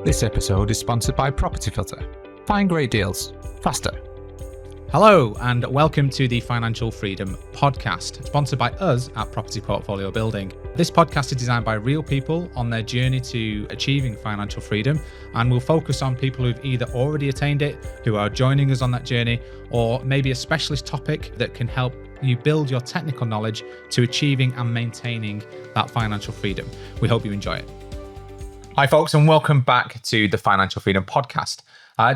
This episode is sponsored by Property Filter. Find great deals faster. Hello and welcome to the Financial Freedom Podcast, sponsored by us at Property Portfolio Building. This podcast is designed by real people on their journey to achieving financial freedom, and we'll focus on people who've either already attained it, who are joining us on that journey, or maybe a specialist topic that can help you build your technical knowledge to achieving and maintaining that financial freedom. We hope you enjoy it. Hi folks, and welcome back to the Financial Freedom Podcast.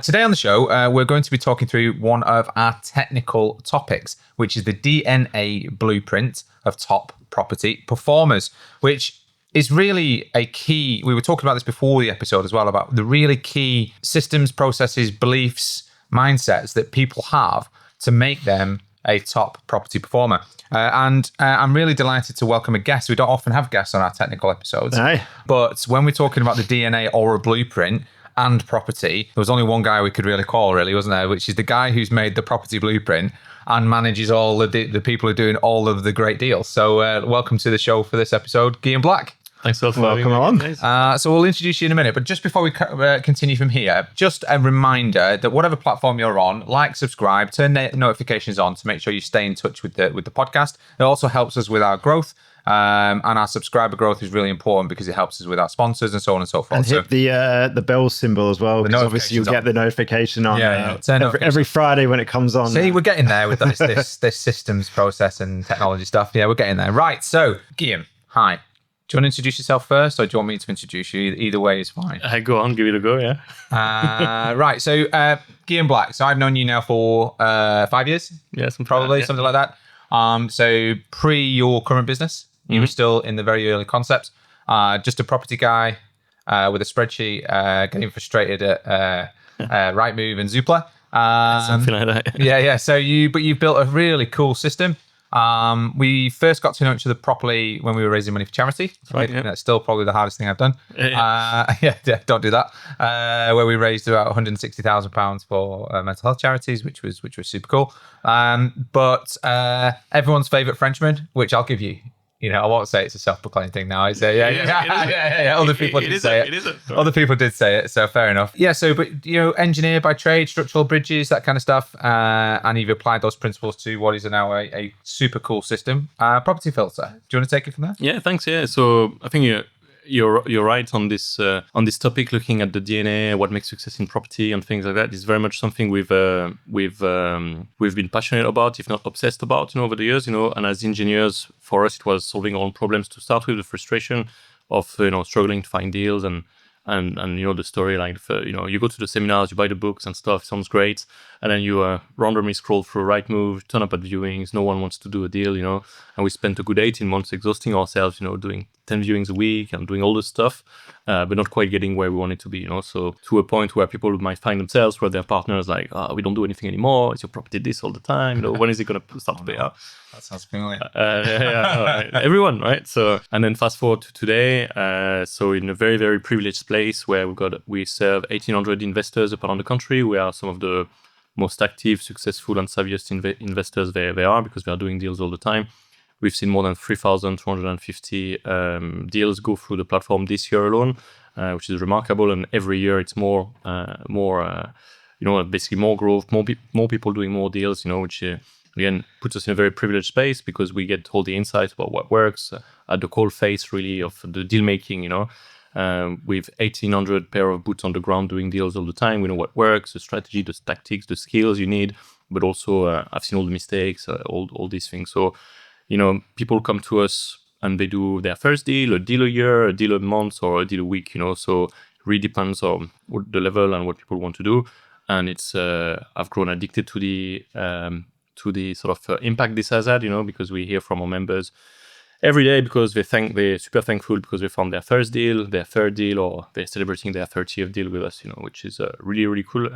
Today on the show, we're going to be talking through one of our technical topics, which is the DNA blueprint of top property performers, which is really a key. We were talking about this before the episode as well, about the really key systems, processes, beliefs, mindsets that people have to make them a top property performer. And I'm really delighted to welcome a guest. We don't often have guests on our technical episodes. Aye. But when we're talking about the DNA or a blueprint and property, there was only one guy we could really call, really, wasn't there? Which is the guy who's made the property blueprint and manages all the people who are doing all of the great deals. So welcome to the show for this episode, Guillaume Black. Thanks for Welcome along. So we'll introduce you in a minute, but just before we continue from here, just a reminder that whatever platform you're on, like, subscribe, turn notifications on to make sure you stay in touch with the podcast. It also helps us with our growth, and our subscriber growth is really important because it helps us with our sponsors and so on and so forth. And hit the bell symbol as well, because obviously you'll get the notification on every Friday when it comes on. See, we're getting there with this systems, process and technology stuff. Yeah, we're getting there. Right, so Guillaume, hi. Do you want to introduce yourself first, or do you want me to introduce you? Either way is fine. Go on, give it a go, yeah. Right, so Guillaume Black. So I've known you now for 5 years? Yeah, something like that. So pre your current business, you were still in the very early concepts. Just a property guy with a spreadsheet, getting frustrated at Rightmove and Zoopla. Something like that. Yeah. So you've built a really cool system. We first got to know each other properly when we were raising money for charity. Right, yeah. That's still probably the hardest thing I've done. Yeah. Don't do that. Where we raised about £160,000 for mental health charities, which was super cool. But everyone's favourite Frenchman, which I'll give you. You know, I won't say it's a self-proclaimed thing now. I say, yeah. Other people did say it. Other people did say it, so fair enough. Yeah, so, but, engineer by trade, structural bridges, that kind of stuff. And you've applied those principles to what is now a super cool system. Property Filter. Do you want to take it from there? Yeah, thanks. Yeah, so I think you're right on this topic, looking at the DNA, what makes success in property and things like that is very much something we've been passionate about, if not obsessed about, over the years, and as engineers, for us, it was solving our own problems to start with, the frustration of, struggling to find deals and the story, like, you go to the seminars, you buy the books and stuff, sounds great. And then you randomly scroll through Rightmove, turn up at viewings, no one wants to do a deal, and we spent a good 18 months exhausting ourselves, doing 10 viewings a week and doing all this stuff, but not quite getting where we wanted to be, So to a point where people might find themselves where their partners like, we don't do anything anymore. Is your property this all the time? When is it going to start to pay out? That sounds familiar. Right. Everyone, right? So, and then fast forward to today. So in a very, very privileged place where we serve 1,800 investors around the country. We are some of the most active, successful, and savviest investors there are, because we are doing deals all the time. We've seen more than 3,250 deals go through the platform this year alone, which is remarkable. And every year it's more, basically more growth, more people doing more deals, which again puts us in a very privileged space, because we get all the insights about what works at the cold face, really, of the deal making. With 1,800 pair of boots on the ground doing deals all the time, we know what works, the strategy, the tactics, the skills you need, but also I've seen all the mistakes, all these things. So, people come to us and they do their first deal, a deal a year, a deal a month, or a deal a week, So it really depends on the level and what people want to do. And it's I've grown addicted to the sort of impact this has had, because we hear from our members every day, because they're super thankful because they found their first deal, their third deal, or they're celebrating their 30th deal with us, which is a really, really cool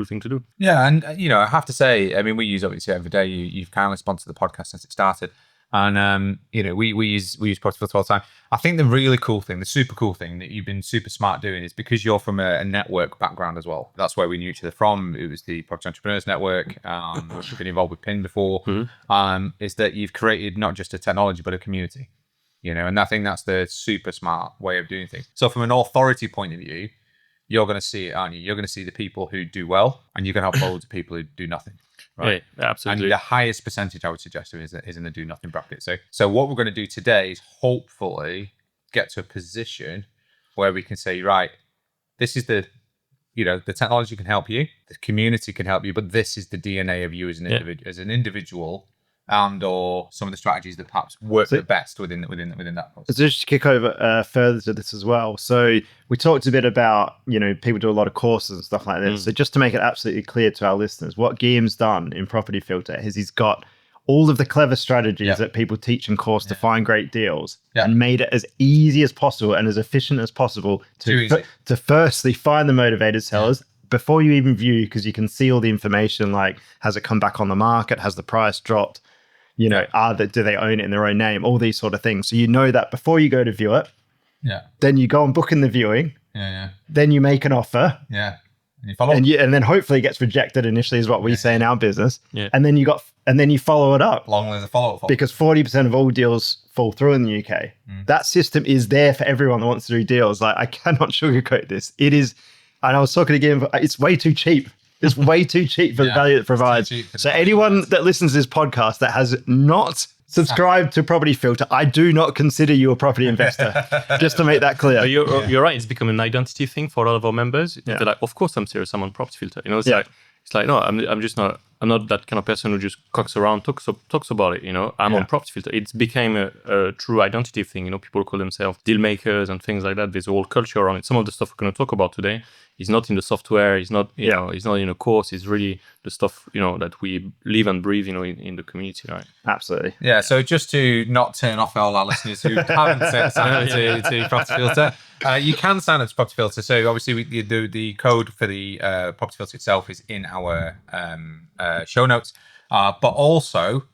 thing to do. Yeah, and I have to say, I mean, we use obviously every day. You've kindly sponsored the podcast since it started, and we use Property Filter all the time. I think the really cool thing, the super cool thing that you've been super smart doing is because you're from a network background as well. That's where we knew each other from. It was the Property Entrepreneurs Network, which we've been involved with PIN before. Is that you've created not just a technology but a community, and I think that's the super smart way of doing things. So from an authority point of view, you're going to see it, aren't you? You're going to see the people who do well, and you're going to have loads of people who do nothing. Right. Yeah, absolutely. And the highest percentage I would suggest is in the do nothing bracket. So what we're going to do today is hopefully get to a position where we can say, right, this is the technology can help you, the community can help you, but this is the DNA of you as an individual, and or some of the strategies that perhaps work the best within that process. So just to kick over further to this as well. So we talked a bit about, people do a lot of courses and stuff like this. So just to make it absolutely clear to our listeners, what Guillaume's done in Property Filter is he's got all of the clever strategies that people teach in course to find great deals and made it as easy as possible and as efficient as possible to firstly find the motivated sellers before you even view, because you can see all the information, like has it come back on the market, has the price dropped, do they own it in their own name, all these sort of things. So that before you go to view it, then you go and book in the viewing, then you make an offer, and you follow, and then hopefully it gets rejected initially, is what we say in our business, and then you follow it up. Long as a follow-up. Because 40% of all deals fall through in the UK. That system is there for everyone that wants to do deals. Like, I cannot sugarcoat this. It is, and I was talking again, it's way too cheap. It's way too cheap for the value it provides. So anyone that listens to this podcast that has not subscribed to Property Filter, I do not consider you a property investor. Just to make that clear. You're right. It's become an identity thing for a lot of our members. They're like, of course I'm serious. I'm on Property Filter. It's like, no, I'm just not. I'm not that kind of person who just cocks around, talks about it. I'm on Property Filter. It's became a true identity thing. People call themselves deal makers and things like that. There's a whole culture around it. Some of the stuff we're going to talk about today is not in the software. It's not, it's not in a course. It's really the stuff, that we live and breathe, in the community, right? Absolutely. Yeah. So just to not turn off all our listeners who haven't signed up to Property Filter, you can sign up to Property Filter. So obviously the code for the Property Filter itself is in our show notes, but also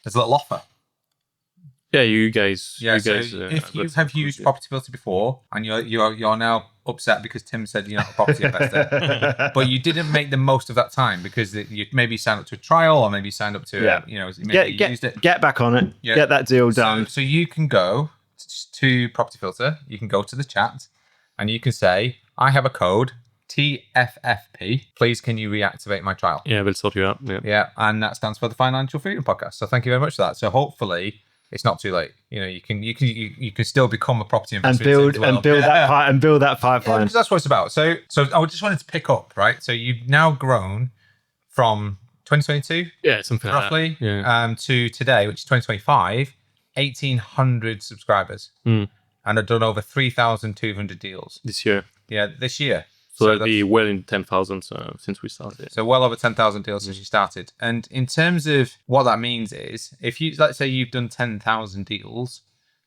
there's a little offer. Yeah, you guys. If you have used Property Filter before and you're now upset because Tim said you're not a property investor, but you didn't make the most of that time because you maybe signed up to a trial or maybe signed up to used it. Get back on it. Get that deal done. So you can go to Property Filter. You can go to the chat and you can say, I have a code TFFP. Please, can you reactivate my trial? Yeah, we'll sort you out. Yeah, and that stands for the Financial Freedom Podcast. So thank you very much for that. So hopefully it's not too late. You can still become a property investor and build that pipeline. Because that's what it's about. So I just wanted to pick up, right? So you've now grown from 2022, something roughly, like to today, which is 2025, 1,800 subscribers, and I've done over 3,200 deals this year. Yeah, this year. So that'd be well in 10,000 since we started. So well over 10,000 deals since you started. And in terms of what that means is, if you, let's say you've done 10,000 deals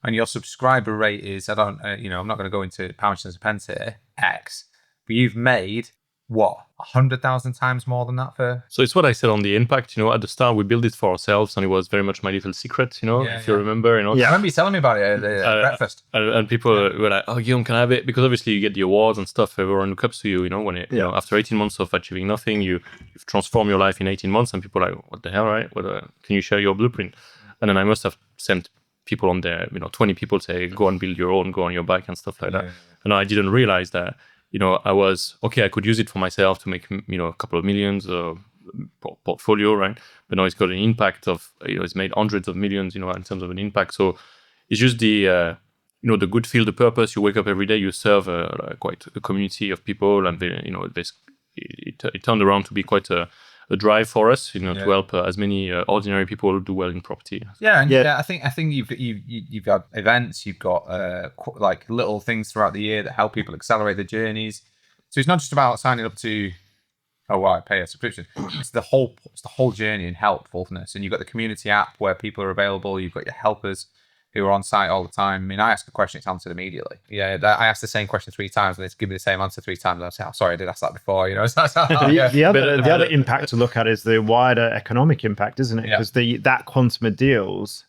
and your subscriber rate is, I'm not going to go into pounds and pence here, X, but you've made what, 100,000 times more than that for? So it's what I said on the impact. At the start we built it for ourselves, and it was very much my little secret. If you remember. Yeah, I remember you telling me about it at breakfast. And people were like, "Oh, Guillaume, can I have it?" Because obviously you get the awards and stuff. Everyone looks up to you. When after 18 months of achieving nothing, you've transformed your life in 18 months, and people are like, "What the hell, right? Can you share your blueprint?" And then I must have sent people on there. 20 people say, "Go and build your own. Go on your bike and stuff like that." And I didn't realize that. I was, okay, I could use it for myself to make, a couple of millions portfolio, right? But now it's got an impact of, it's made hundreds of millions, in terms of an impact. So it's just the good feel, the purpose. You wake up every day, you serve quite a community of people, and it turned around to be quite a drive for us, to help as many ordinary people do well in property. I think you've got events, you've got like little things throughout the year that help people accelerate their journeys. So it's not just about signing up to, I pay a subscription. It's the whole journey and helpfulness. And you've got the community app where people are available. You've got your helpers who are on site all the time. I mean, I ask a question, it's answered immediately. Yeah, I asked the same question 3 times, and it's give me the same answer 3 times. I say, sorry, I did ask that before. The other impact to look at is the wider economic impact, isn't it? Because that quantum of deals,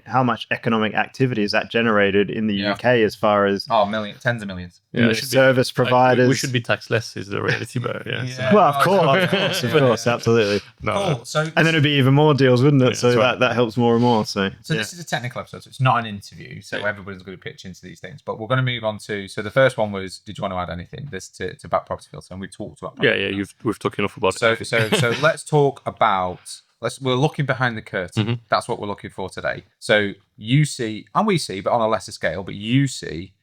how much economic activity is that generated in the UK as far as tens of millions. service providers. We should be taxed less is the reality, but Well, of course, absolutely. Cool. So and then it'd be even more deals, wouldn't it? So that helps more and more. So this is a technical episode, so it's not an interview. So everybody's going to pitch into these things, but we're going to move on to. So the first one was, did you want to add anything? This to about property filter, and we talked about. We've talked enough about it. So let's talk about. We're looking behind the curtain. That's what we're looking for today. So you see, and we see, but on a lesser scale, but you see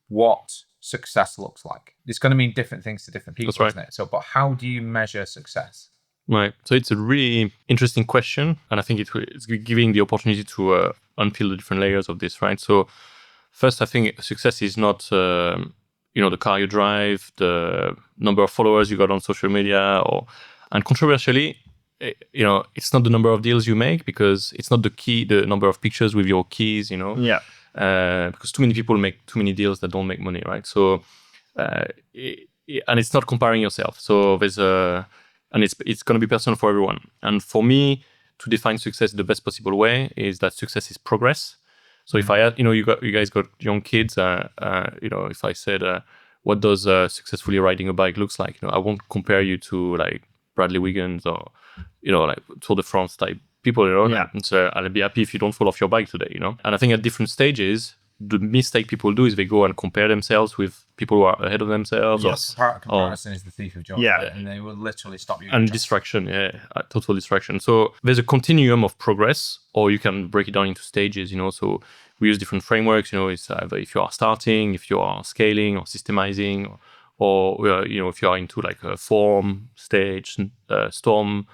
what success looks like. It's going to mean different things to different people, isn't it? So, but how do you measure success? Right. So it's a really interesting question, and I think it's giving the opportunity to unpeel the different layers of this, right? So first, I think success is not, the car you drive, the number of followers you got on social media, and controversially, it's not the number of deals you make, because it's not the number of pictures with your keys, because too many people make too many deals that don't make money, right? So, and it's not comparing yourself. So and it's going to be personal for everyone. And for me, to define success the best possible way is that success is progress. So if I had, you guys got young kids, if I said, what does successfully riding a bike looks like? I won't compare you to like Bradley Wiggins or, like Tour de France type people, And so I'll be happy if you don't fall off your bike today, And I think at different stages, the mistake people do is they go and compare themselves with people who are ahead of themselves. Yes. Comparison is the thief of joy. Yeah. And they will literally stop you. And distraction, total distraction. So there's a continuum of progress, or you can break it down into stages, So we use different frameworks, it's either if you are starting, if you are scaling or systemizing, or if you are into like a form, stage, storm,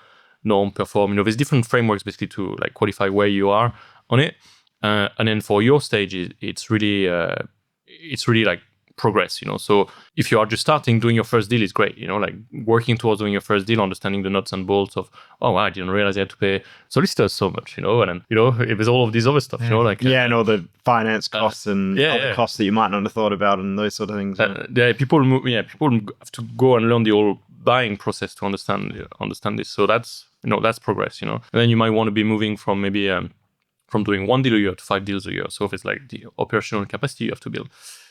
norm, perform, there's different frameworks basically to like qualify where you are on it. And then for your stage, it's really like progress, So if you are just starting, doing your first deal is great, like working towards doing your first deal, understanding the nuts and bolts of, I didn't realize I had to pay solicitors so much, and then, it was all of these other stuff, and all the finance costs and other costs that you might not have thought about and those sort of things. People have to go and learn the whole buying process to understand this. So that's progress, And then you might want to be moving from maybe from doing 1 deal a year to 5 deals a year. So if it's like the operational capacity you have to build.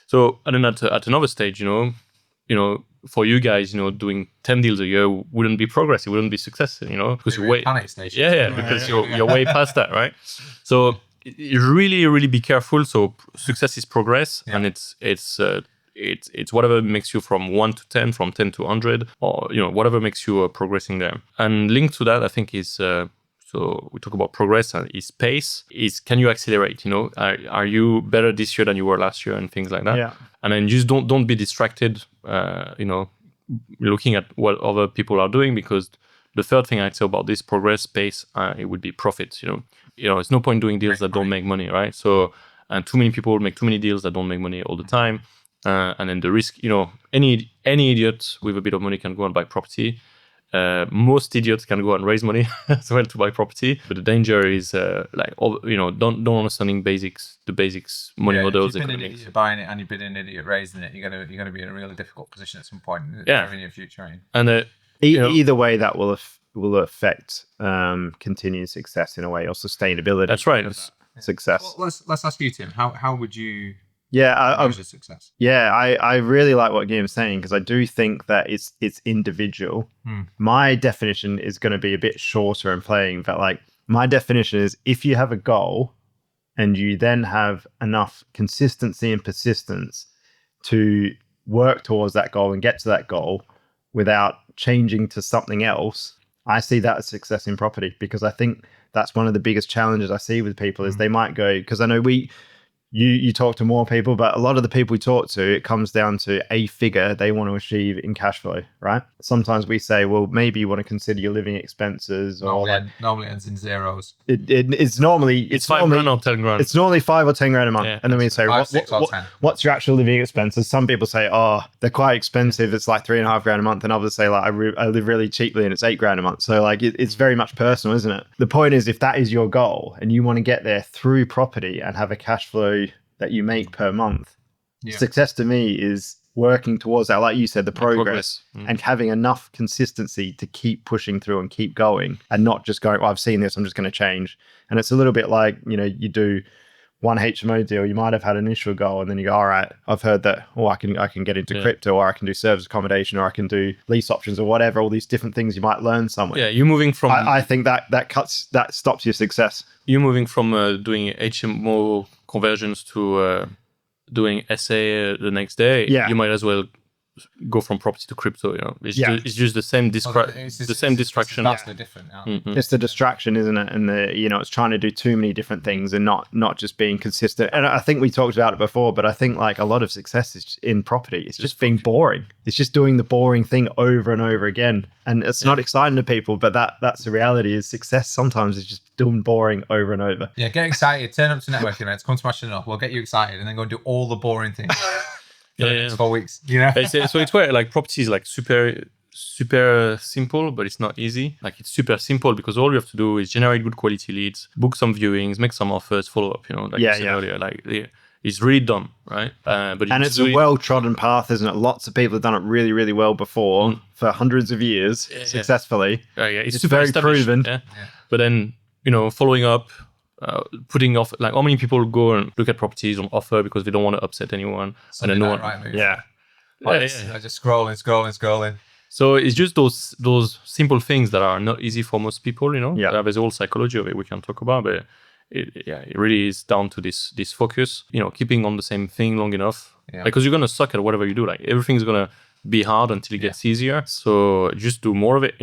So, and then at another stage, for you guys, doing 10 deals a year wouldn't be progress. It wouldn't be success, because you're way, because you're way past that, right? So you really, really be careful. So success is progress, and it's whatever makes you from 1 to 10, from 10 to 100, or whatever makes you progressing there. And linked to that, I think is. So we talk about progress, and is pace. Is can you accelerate? Are you better this year than you were last year, and things like that. Yeah. And then just don't be distracted. Looking at what other people are doing, because the third thing I'd say about this progress pace, it would be profits. It's no point doing deals that don't make money, right? So, and too many people make too many deals that don't make money all the time. And then the risk, any idiot with a bit of money can go and buy property. Most idiots can go and raise money as well to buy property, but the danger is don't understanding the basics money models. If you've been an idiot buying it and you've been an idiot raising it, you're gonna be in a really difficult position at some point in the near future. Right? And either way, that will affect continued success in a way, or sustainability. That's right. Success. Well, let's ask you, Tim. How would you? Measure success. I really like what Guillaume's saying, because I do think that it's individual. My definition is going to be a bit shorter and playing, but like my definition is, if you have a goal and you then have enough consistency and persistence to work towards that goal and get to that goal without changing to something else, I see that as success in property, because I think that's one of the biggest challenges I see with people is they might go, because I know you talk to more people, but a lot of the people we talk to, it comes down to a figure they want to achieve in cash flow, right? Sometimes we say, well, maybe you want to consider your living expenses. Normally ends in zeros. It's normally... It's 5 grand or 10 grand. It's normally 5 or 10 grand a month. Yeah, and then we say, 5, 6 or 10. What's your actual living expenses? Some people say, they're quite expensive. It's like 3.5 grand a month. And others say, like, I live really cheaply and it's 8 grand a month. So like, it's very much personal, isn't it? The point is, if that is your goal and you want to get there through property and have a cash flow that you make per month, success to me is working towards that, like you said, the progress, progress. and having enough consistency to keep pushing through and keep going, and not just going, well, I've seen this, I'm just going to change. And it's a little bit like, you do one HMO deal, you might have had an initial goal, and then you go, all right, I've heard that, I can get into crypto, or I can do service accommodation, or I can do lease options, or whatever, all these different things you might learn somewhere. Yeah, you're moving from... I think that stops your success. You're moving from doing HMO conversions to doing SA the next day. Yeah. You might as well go from property to crypto. It's just the same distraction. Vastly different. Yeah. It's the distraction, isn't it? And it's trying to do too many different things and not just being consistent. And I think we talked about it before, but I think like a lot of success is in property. It's just being boring. It's just doing the boring thing over and over again. And it's not exciting to people, but that's the reality. Is success sometimes is just doing boring over and over. Yeah, get excited. Turn up to networking events. Come to Mashing Up. We'll get you excited, and then go and do all the boring things. For the next 4 weeks. So it's where like property is like super simple, but it's not easy. Like it's super simple because all you have to do is generate good quality leads, book some viewings, make some offers, follow up. Like you said earlier, like it's really done, right? But it's a well-trodden path, isn't it? Lots of people have done it really, really well before for hundreds of years successfully. It's super very proven. Yeah. But then following up. Putting off, like how many people go and look at properties on offer because they don't want to upset anyone, and then no one, I just scrolling. So it's just those simple things that are not easy for most people, There's a whole psychology of it we can talk about, but it really is down to this focus, keeping on the same thing long enough, because you're gonna suck at whatever you do. Like everything's gonna be hard until it gets easier. So just do more of it,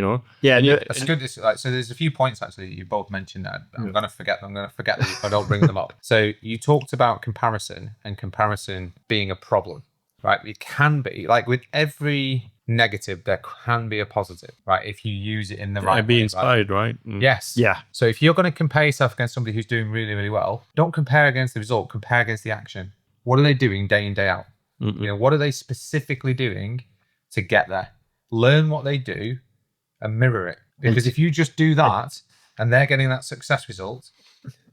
Yeah, it's good. So there's a few points actually you both mentioned that I'm gonna forget if I don't bring them up. So you talked about comparison and comparison being a problem, right? It can be like with every negative, there can be a positive, right? If you use it in the right way. Be inspired, right? Yes. Yeah. So if you're going to compare yourself against somebody who's doing really, really well, don't compare against the result. Compare against the action. What are they doing day in, day out? What are they specifically doing to get there? Learn what they do and mirror it. Because if you just do that and they're getting that success result,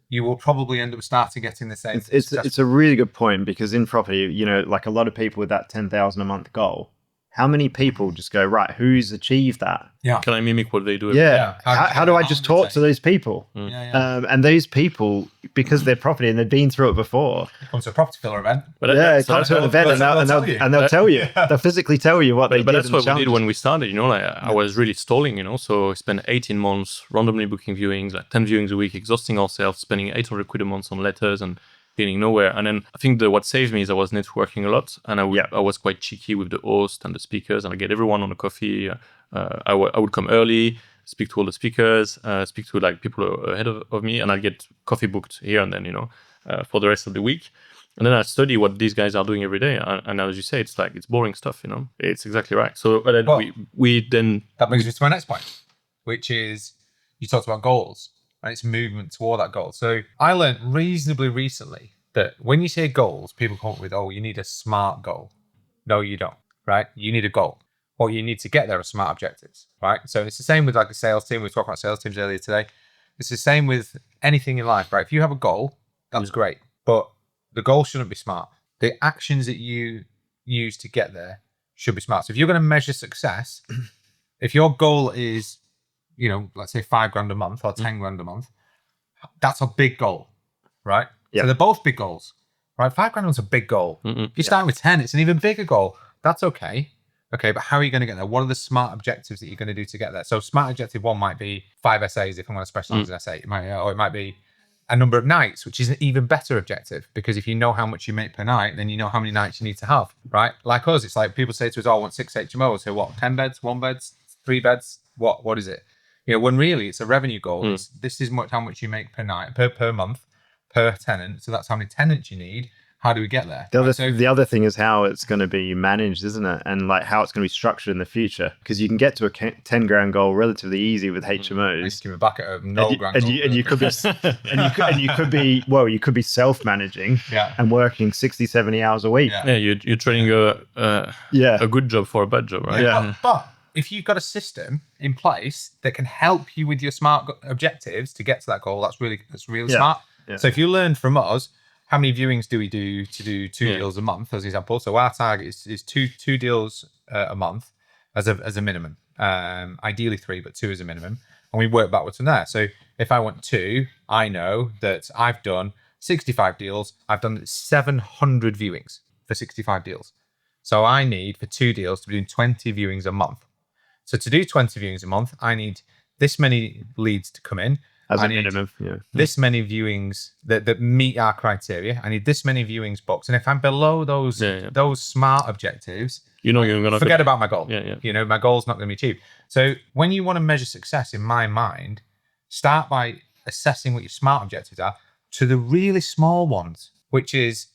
you will probably end up starting getting the same. It's a really good point, because in property, like a lot of people with that 10,000 a month goal, how many people just go, right, who's achieved that? Yeah. Can I mimic what they do? Yeah. How do I just talk to those people? And those people, because they're property and they've been through it before. Come to a property filler event. Come to an event and they'll tell you. They'll physically tell you what they did. But that's what we did when we started, I was really stalling, so I spent 18 months randomly booking viewings, like 10 viewings a week, exhausting ourselves, spending 800 quid a month on letters and getting nowhere. And then I think what saved me is I was networking a lot, and I was quite cheeky with the host and the speakers, and I get everyone on a coffee. I would come early, speak to all the speakers, speak to like people ahead of me, and I get coffee booked here and then, for the rest of the week. And then I study what these guys are doing every day. And as you say, it's boring stuff, It's exactly right. So then we then... That brings me to my next point, which is you talked about goals. And it's movement toward that goal. So I learned reasonably recently that when you say goals, people come up with, you need a SMART goal. No, you don't, right? You need a goal. What you need to get there are SMART objectives, right? So it's the same with like a sales team. We were talking about sales teams earlier today. It's the same with anything in life, right? If you have a goal, that was great. But the goal shouldn't be SMART. The actions that you use to get there should be SMART. So if you're going to measure success, if your goal is, let's say $5,000 a month or 10 grand a month, that's a big goal, right? Yeah. So they're both big goals, right? $5,000 is a big goal. If you start with 10, it's an even bigger goal. That's okay. Okay, but how are you going to get there? What are the SMART objectives that you're going to do to get there? So SMART objective 1 might be 5 essays if I'm going to specialize in essay. It might be a number of nights, which is an even better objective, because if you know how much you make per night, then you know how many nights you need to have, right? Like us, it's like people say to us, I want 6 HMOs. So what, 10 beds, 1 beds, 3 beds? What is it? When really it's a revenue goal. This is how much you make per night, per month, per tenant. So that's how many tenants you need. How do we get there? The other thing is how it's going to be managed, isn't it? And like how it's going to be structured in the future. Because you can get to a 10 grand goal relatively easy with HMOs. Give it back at a no grand goal. And you could be you could be self-managing and working 60, 70 hours a week. Yeah, you're trading a good job for a bad job, right? Yeah. But if you've got a system in place that can help you with your SMART objectives to get to that goal, that's really smart. Yeah. So if you learn from us how many viewings do we do to do two deals a month, as an example? So our target is two deals a month as a minimum. Ideally 3, but 2 is a minimum. And we work backwards from there. So if I want 2, I know that I've done 65 deals. I've done 700 viewings for 65 deals. So I need, for 2 deals, to be doing 20 viewings a month. So to do 20 viewings a month, I need this many leads to come in. As a minimum, yeah. This many viewings that meet our criteria. I need this many viewings booked. And if I'm below those SMART objectives, you're going to forget about my goal. Yeah. My goal's not going to be achieved. So when you want to measure success, in my mind, start by assessing what your SMART objectives are to the really small ones, which is,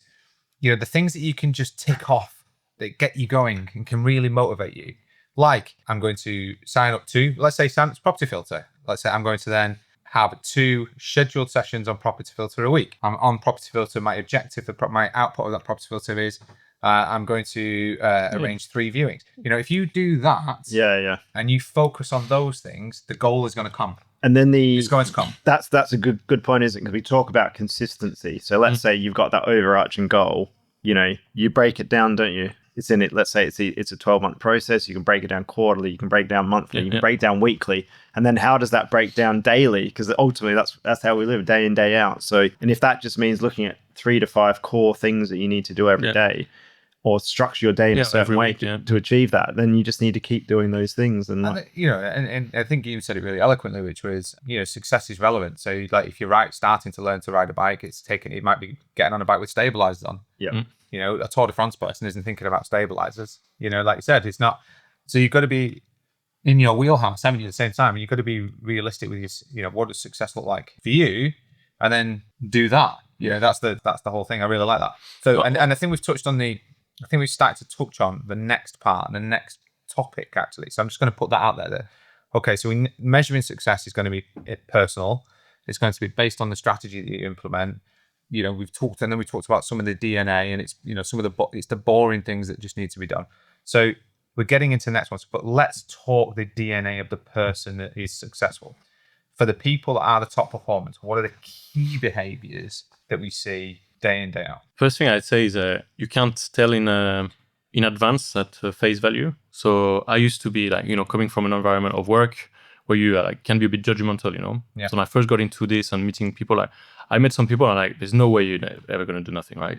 the things that you can just tick off that get you going and can really motivate you. Like, I'm going to sign up to, let's say, sign up to Property Filter. Let's say I'm going to then have 2 scheduled sessions on Property Filter a week. I'm on Property Filter. My objective, my output of that Property Filter is I'm going to arrange 3 viewings. If you do that, and you focus on those things, the goal is going to come. And then it's going to come. That's a good point, isn't it? Because we talk about consistency. So let's say you've got that overarching goal. You break it down, don't you? It's in it. Let's say it's a 12-month process. You can break it down quarterly. You can break it down monthly. You can break it down weekly. And then how does that break down daily? Because ultimately that's how we live, day in, day out. So, and if that just means looking at 3 to 5 core things that you need to do every day, or structure your day in a certain way to achieve that, then you just need to keep doing those things. And I think you said it really eloquently, which was, success is relevant. So like if you're starting to learn to ride a bike, it might be getting on a bike with stabilizers on. Yeah. A Tour de France person isn't thinking about stabilizers. Like you said, it's not. So you've got to be in your wheelhouse, haven't you, at the same time? And you've got to be realistic with your, what does success look like for you, and then do that. That's the whole thing. I really like that. So, and I think we've touched on I think we've started to touch on the next part and the next topic, actually. So I'm just going to put that out there. Okay, so measuring success is going to be personal. It's going to be based on the strategy that you implement. We've talked about some of the DNA, and it's, it's the boring things that just need to be done. So we're getting into the next one, but let's talk the DNA of the person that is successful. For the people that are the top performers, what are the key behaviors that we see day in, day out? First thing I'd say is you can't tell in advance at face value. So I used to be coming from an environment of work where you can be a bit judgmental, Yeah. So when I first got into this and meeting people, I met some people and there's no way you're ever going to do nothing, right?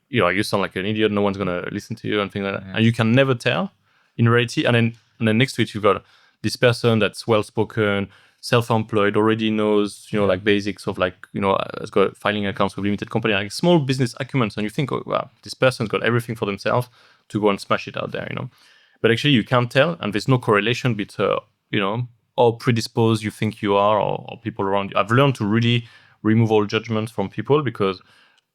You sound like an idiot. No one's going to listen to you and things like that. Yeah. And you can never tell in reality. And then next to it, you've got this person that's well-spoken, self-employed, already knows, basics of has got filing accounts with limited company, small business acumen. And you think, oh, wow, this person's got everything for themselves to go and smash it out there, But actually you can't tell, and there's no correlation between, how predisposed you think you are or people around you. I've learned to really remove all judgments from people, because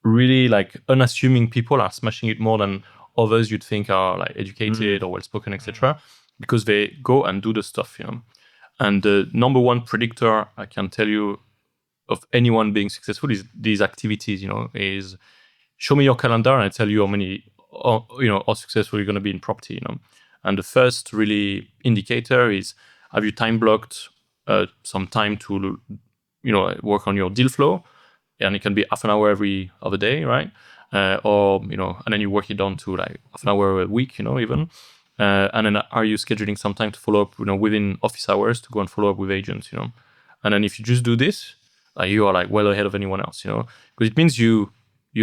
really unassuming people are smashing it more than others you'd think are educated or well-spoken, etc. Because they go and do the stuff, And the number one predictor I can tell you of anyone being successful is these activities, is show me your calendar and I tell you how successful you're going to be in property, And the first really indicator is, have you time blocked some time to, work on your deal flow? And it can be half an hour every other day, right? And then you work it down to half an hour a week, even. And then are you scheduling some time to follow up, within office hours to go and follow up with agents, And then if you just do this, you are well ahead of anyone else, Because it means you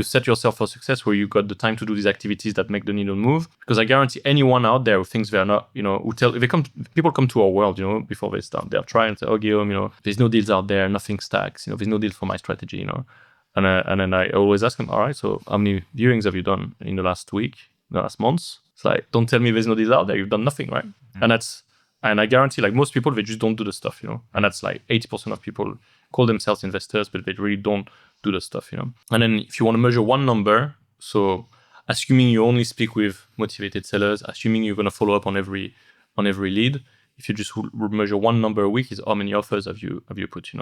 set yourself for success where you got the time to do these activities that make the needle move. Because I guarantee anyone out there who thinks they're not, people come to our world, before they start, they'll try and say, oh, Guillaume, there's no deals out there, nothing stacks, there's no deal for my strategy, And then I always ask them, all right, so how many viewings have you done in the last week, the last months? It's don't tell me there's no deals out there. You've done nothing, right? Mm-hmm. And I guarantee, most people, they just don't do the stuff, And that's 80% of people call themselves investors, but they really don't do the stuff, And then if you want to measure one number, so assuming you only speak with motivated sellers, assuming you're going to follow up on every lead, if you just measure one number a week, is how many offers have you put,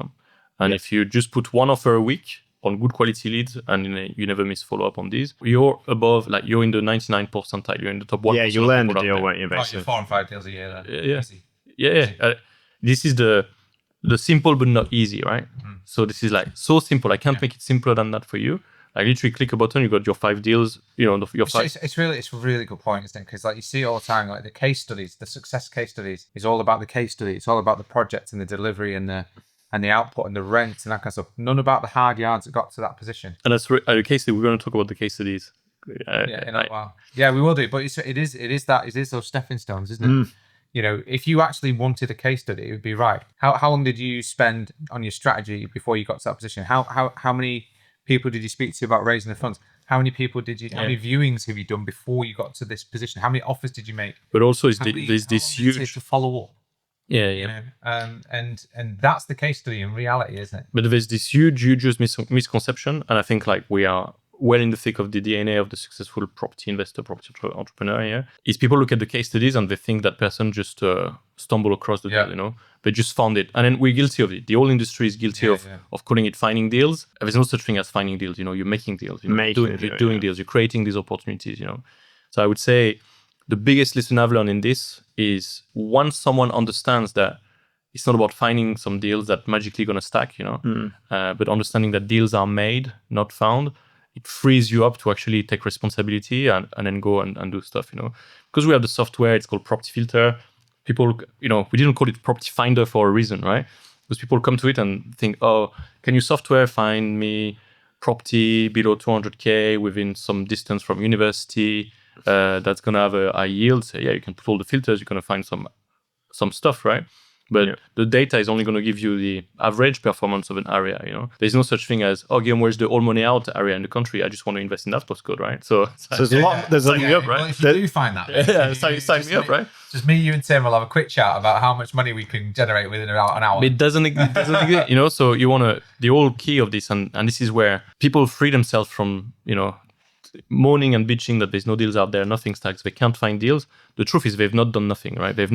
And if you just put one offer a week on good quality leads, and you never miss follow up on these, you're above, you're in the 99th percentile, you're in the top 1%. Yeah, you land the deal, won't you, basically? You're 4 and 5 deals a year. Yeah. This is the the simple but not easy, right? So this is like so simple. I can't make it simpler than that for you. I literally click a button, you got your 5 deals, your 5. It's a really good point, isn't it? Because like you see all the time, like the case studies, the success case studies is all about the case study. It's all about the project and the delivery and the output and the rent and that kind of stuff. None about the hard yards that got to that position. And that's the case study. We're going to talk about the case studies. In a while. Yeah, we will do. But it is those stepping stones, isn't it? If you actually wanted a case study, it would be right. How long did you spend on your strategy before you got to that position? How many people did you speak to about raising the funds? How many people how many viewings have you done before you got to this position? How many offers did you make? But also, there's this huge to follow up. Yeah. And that's the case study in reality, isn't it? But there's this huge misconception, and I think like we are well in the thick of the DNA of the successful property investor, property entrepreneur here, is people look at the case studies and they think that person just stumbled across the deal, They just found it. And then we're guilty of it. The whole industry is guilty of calling it finding deals. There's no such thing as finding deals, you're making deals, you're doing deals, you're creating these opportunities, So I would say the biggest lesson I've learned in this is once someone understands that it's not about finding some deals that magically going to stack, but understanding that deals are made, not found, it frees you up to actually take responsibility and then go and do stuff, Because we have the software, it's called Property Filter. People, we didn't call it Property Finder for a reason, right? Because people come to it and think, oh, can your software find me property below 200K within some distance from university that's going to have a high yield? So, you can put all the filters, you're going to find some stuff, right? But the data is only going to give you the average performance of an area, There's no such thing as, oh, Guillaume, where's the all money out area in the country? I just want to invest in that postcode, right? So there's a lot. There's sign me up, right? Well, if you do find that, sign me up, right? Just me, you, and Tim will have a quick chat about how much money we can generate within about an hour. It doesn't exist, So you want to, the whole key of this, and this is where people free themselves from, moaning and bitching that there's no deals out there, nothing stacks, they can't find deals. The truth is they've not done nothing, right? They've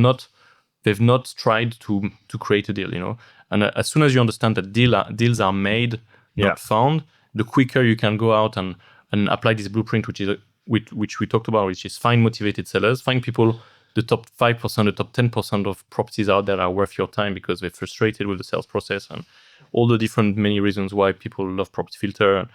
not tried to create a deal, And as soon as you understand that deals are made, not found, the quicker you can go out and apply this blueprint, which we talked about, which is find motivated sellers, find people, the top 5%, the top 10% of properties out there are worth your time because they're frustrated with the sales process and all the different many reasons why people love Property Filter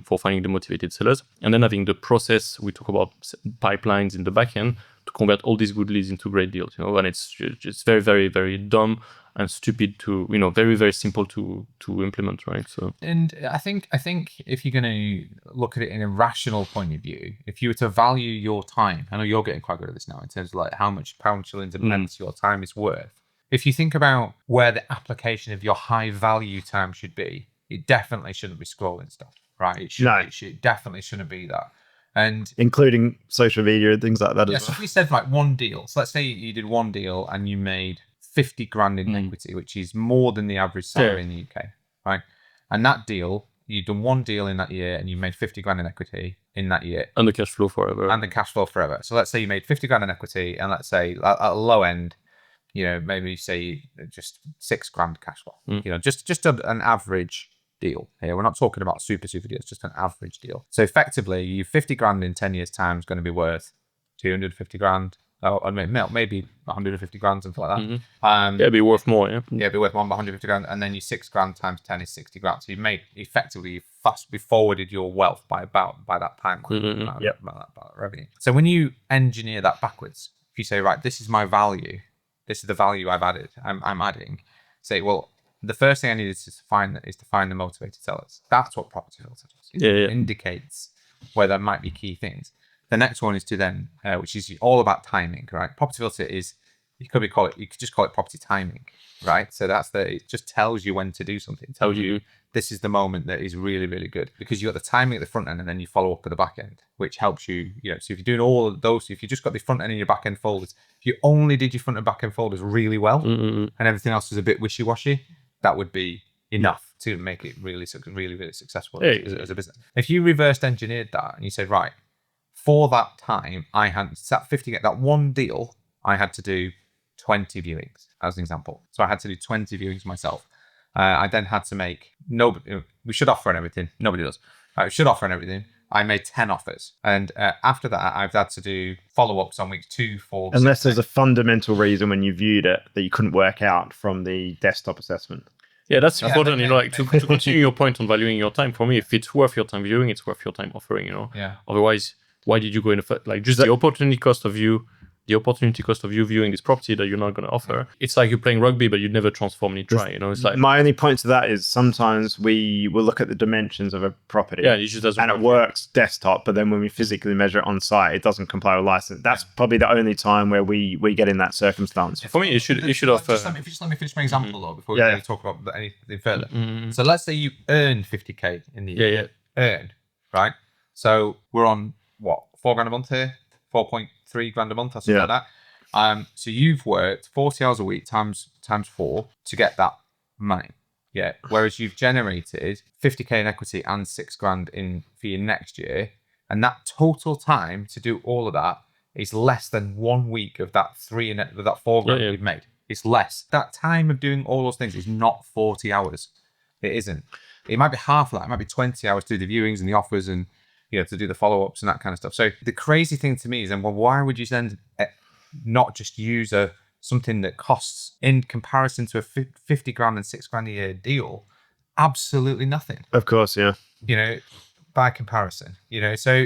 for finding the motivated sellers. And then having the process, we talk about pipelines in the back end to convert all these good leads into great deals, and it's just very, very, very dumb and stupid to, very, very simple to implement, right? So, and I think if you're going to look at it in a rational point of view, if you were to value your time, I know you're getting quite good at this now in terms of like how much pound, shillings, and pence your time is worth. If you think about where the application of your high value time should be, it definitely shouldn't be scrolling stuff, right? It definitely shouldn't be that. And including social media and things like that as well. So if we said like one deal, so let's say you did one deal and you made 50 grand in equity, which is more than the average salary in the UK, right? And that deal, you've done one deal in that year and you made 50 grand in equity in that year. And the cash flow forever. So let's say you made 50 grand in equity and let's say at a low end, maybe say just 6 grand cash flow, just an average deal here. We're not talking about super deals, just an average deal. So effectively, you 50 grand in 10 years' time is going to be worth 250 grand. Or maybe 150 grand, something like that. It'd be worth more, yeah. Yeah, it'd be worth more than 150 grand. And then you 6 grand times 10 is 60 grand. So you made effectively forwarded your wealth by that timeline, by that revenue. So when you engineer that backwards, if you say, right, this is my value, this is the value I'm adding, say, well, the first thing I need is to find the motivated sellers. That's what Property Filter does. It indicates where there might be key things. The next one is to then, which is all about timing, right? Property Filter is, you could just call it property timing, right? So it just tells you when to do something. It tells you this is the moment that is really, really good because you got the timing at the front end and then you follow up at the back end, which helps you, so if you're doing all of those, if you just got the front end and your back end folders, if you only did your front and back end folders really well and everything else was a bit wishy-washy, that would be enough to make it really, really, really successful as a business. If you reversed engineered that and you said, right, for that time, I had sat 50, that one deal, I had to do 20 viewings as an example. So I had to do 20 viewings myself. I then had to make, we should offer and everything. Nobody does. I should offer and everything. I made 10 offers. And after that, I've had to do follow-ups on week 2, 4, Unless 6, there's a fundamental reason when you viewed it that you couldn't work out from the desktop assessment. Yeah, that's important, maybe, like to continue your point on valuing your time. For me, if it's worth your time viewing, it's worth your time offering, Yeah. Otherwise, why did you go in the opportunity cost of you viewing this property that you're not going to offer? It's like you're playing rugby, but you never transform any try, It's like, my only point to that is sometimes we will look at the dimensions of a property. Yeah, it just doesn't and work. it works desktop, but then when we physically measure it on site, it doesn't comply with license. That's probably the only time where we get in that circumstance. For me, it should offer. Let me finish my example though before Yeah. we talk about anything further. So let's say you earn 50k in the year. Earn, right? So we're on what, $4,000 a month here, 4.3 grand a month or something like that. So you've worked 40 hours a week times 4 to get that money. Yeah. Whereas you've generated 50k in equity and 6 grand in for your next year. And that total time to do all of that is less than 1 week of that 4 grand we've made. It's less. That time of doing all those things is not 40 hours. It isn't. It might be half of that. It might be 20 hours to do the viewings and the offers and, to do the follow-ups and that kind of stuff. So the crazy thing to me is, well, why would you then not just use something that costs, in comparison to a 50 grand and 6 grand a year deal, absolutely nothing? Of course, yeah. By comparison, so,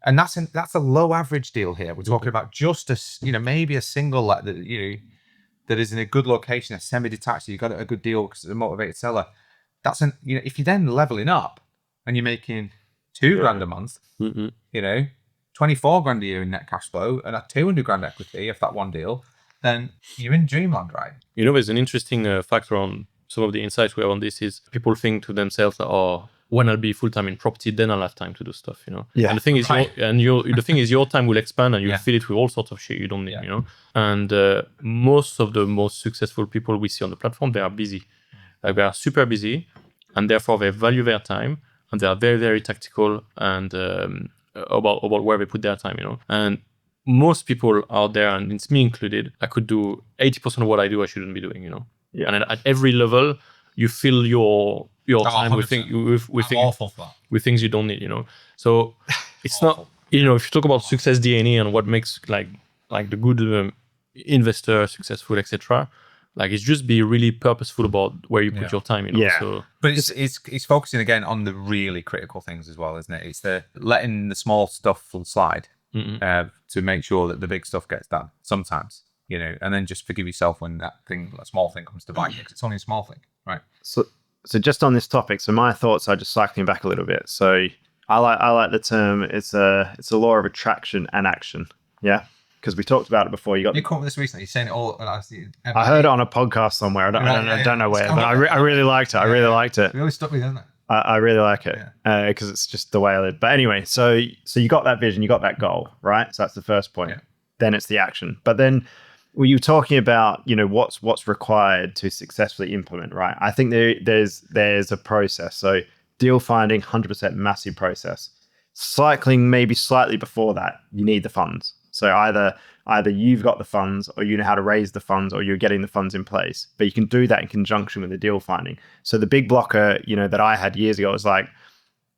and that's a low average deal here. We're talking about just maybe a single let that, that is in a good location, a semi-detached, you got a good deal because it's a motivated seller. That's if you're then leveling up and you're making 2 grand a month, 24 grand a year in net cash flow and a 200 grand equity of that one deal, then you're in dreamland, right? There's an interesting factor on some of the insights we have on this is people think to themselves, when I'll be full-time in property, then I'll have time to do stuff, Yeah. And the thing is, the thing is, your time will expand and you'll fill it with all sorts of shit you don't need, And most of the most successful people we see on the platform, they are busy. Like, they are super busy, and therefore they value their time, and they are very, very tactical and about where they put their time, And most people out there, and it's me included, I could do 80% of what I do I shouldn't be doing, Yeah. And at every level, you fill your time with things you don't need, So it's not, if you talk about success DNA and what makes like the good investor successful, etc. Like, it's just be really purposeful about where you put your time, Yeah. So, but it's focusing again on the really critical things as well, isn't it? It's the letting the small stuff slide to make sure that the big stuff gets done sometimes, and then just forgive yourself when that small thing comes to bite you, because it's only a small thing, right? So just on this topic, so my thoughts are just cycling back a little bit. So I like the term, it's a law of attraction and action. Yeah. Because we talked about it before. You come up with this recently. You're saying it all. I heard it on a podcast somewhere. I don't know where, but I really liked it. I really liked it. It really stuck with you, doesn't it? I really like it because it's just the way I live. But anyway, so you got that vision, you got that goal, right? So that's the first point. Yeah. Then it's the action. But then were you talking about, what's required to successfully implement, right? I think there's a process. So deal finding, 100% massive process. Cycling, maybe slightly before that, you need the funds. So either you've got the funds, or you know how to raise the funds, or you're getting the funds in place. But you can do that in conjunction with the deal finding. So the big blocker, that I had years ago was like,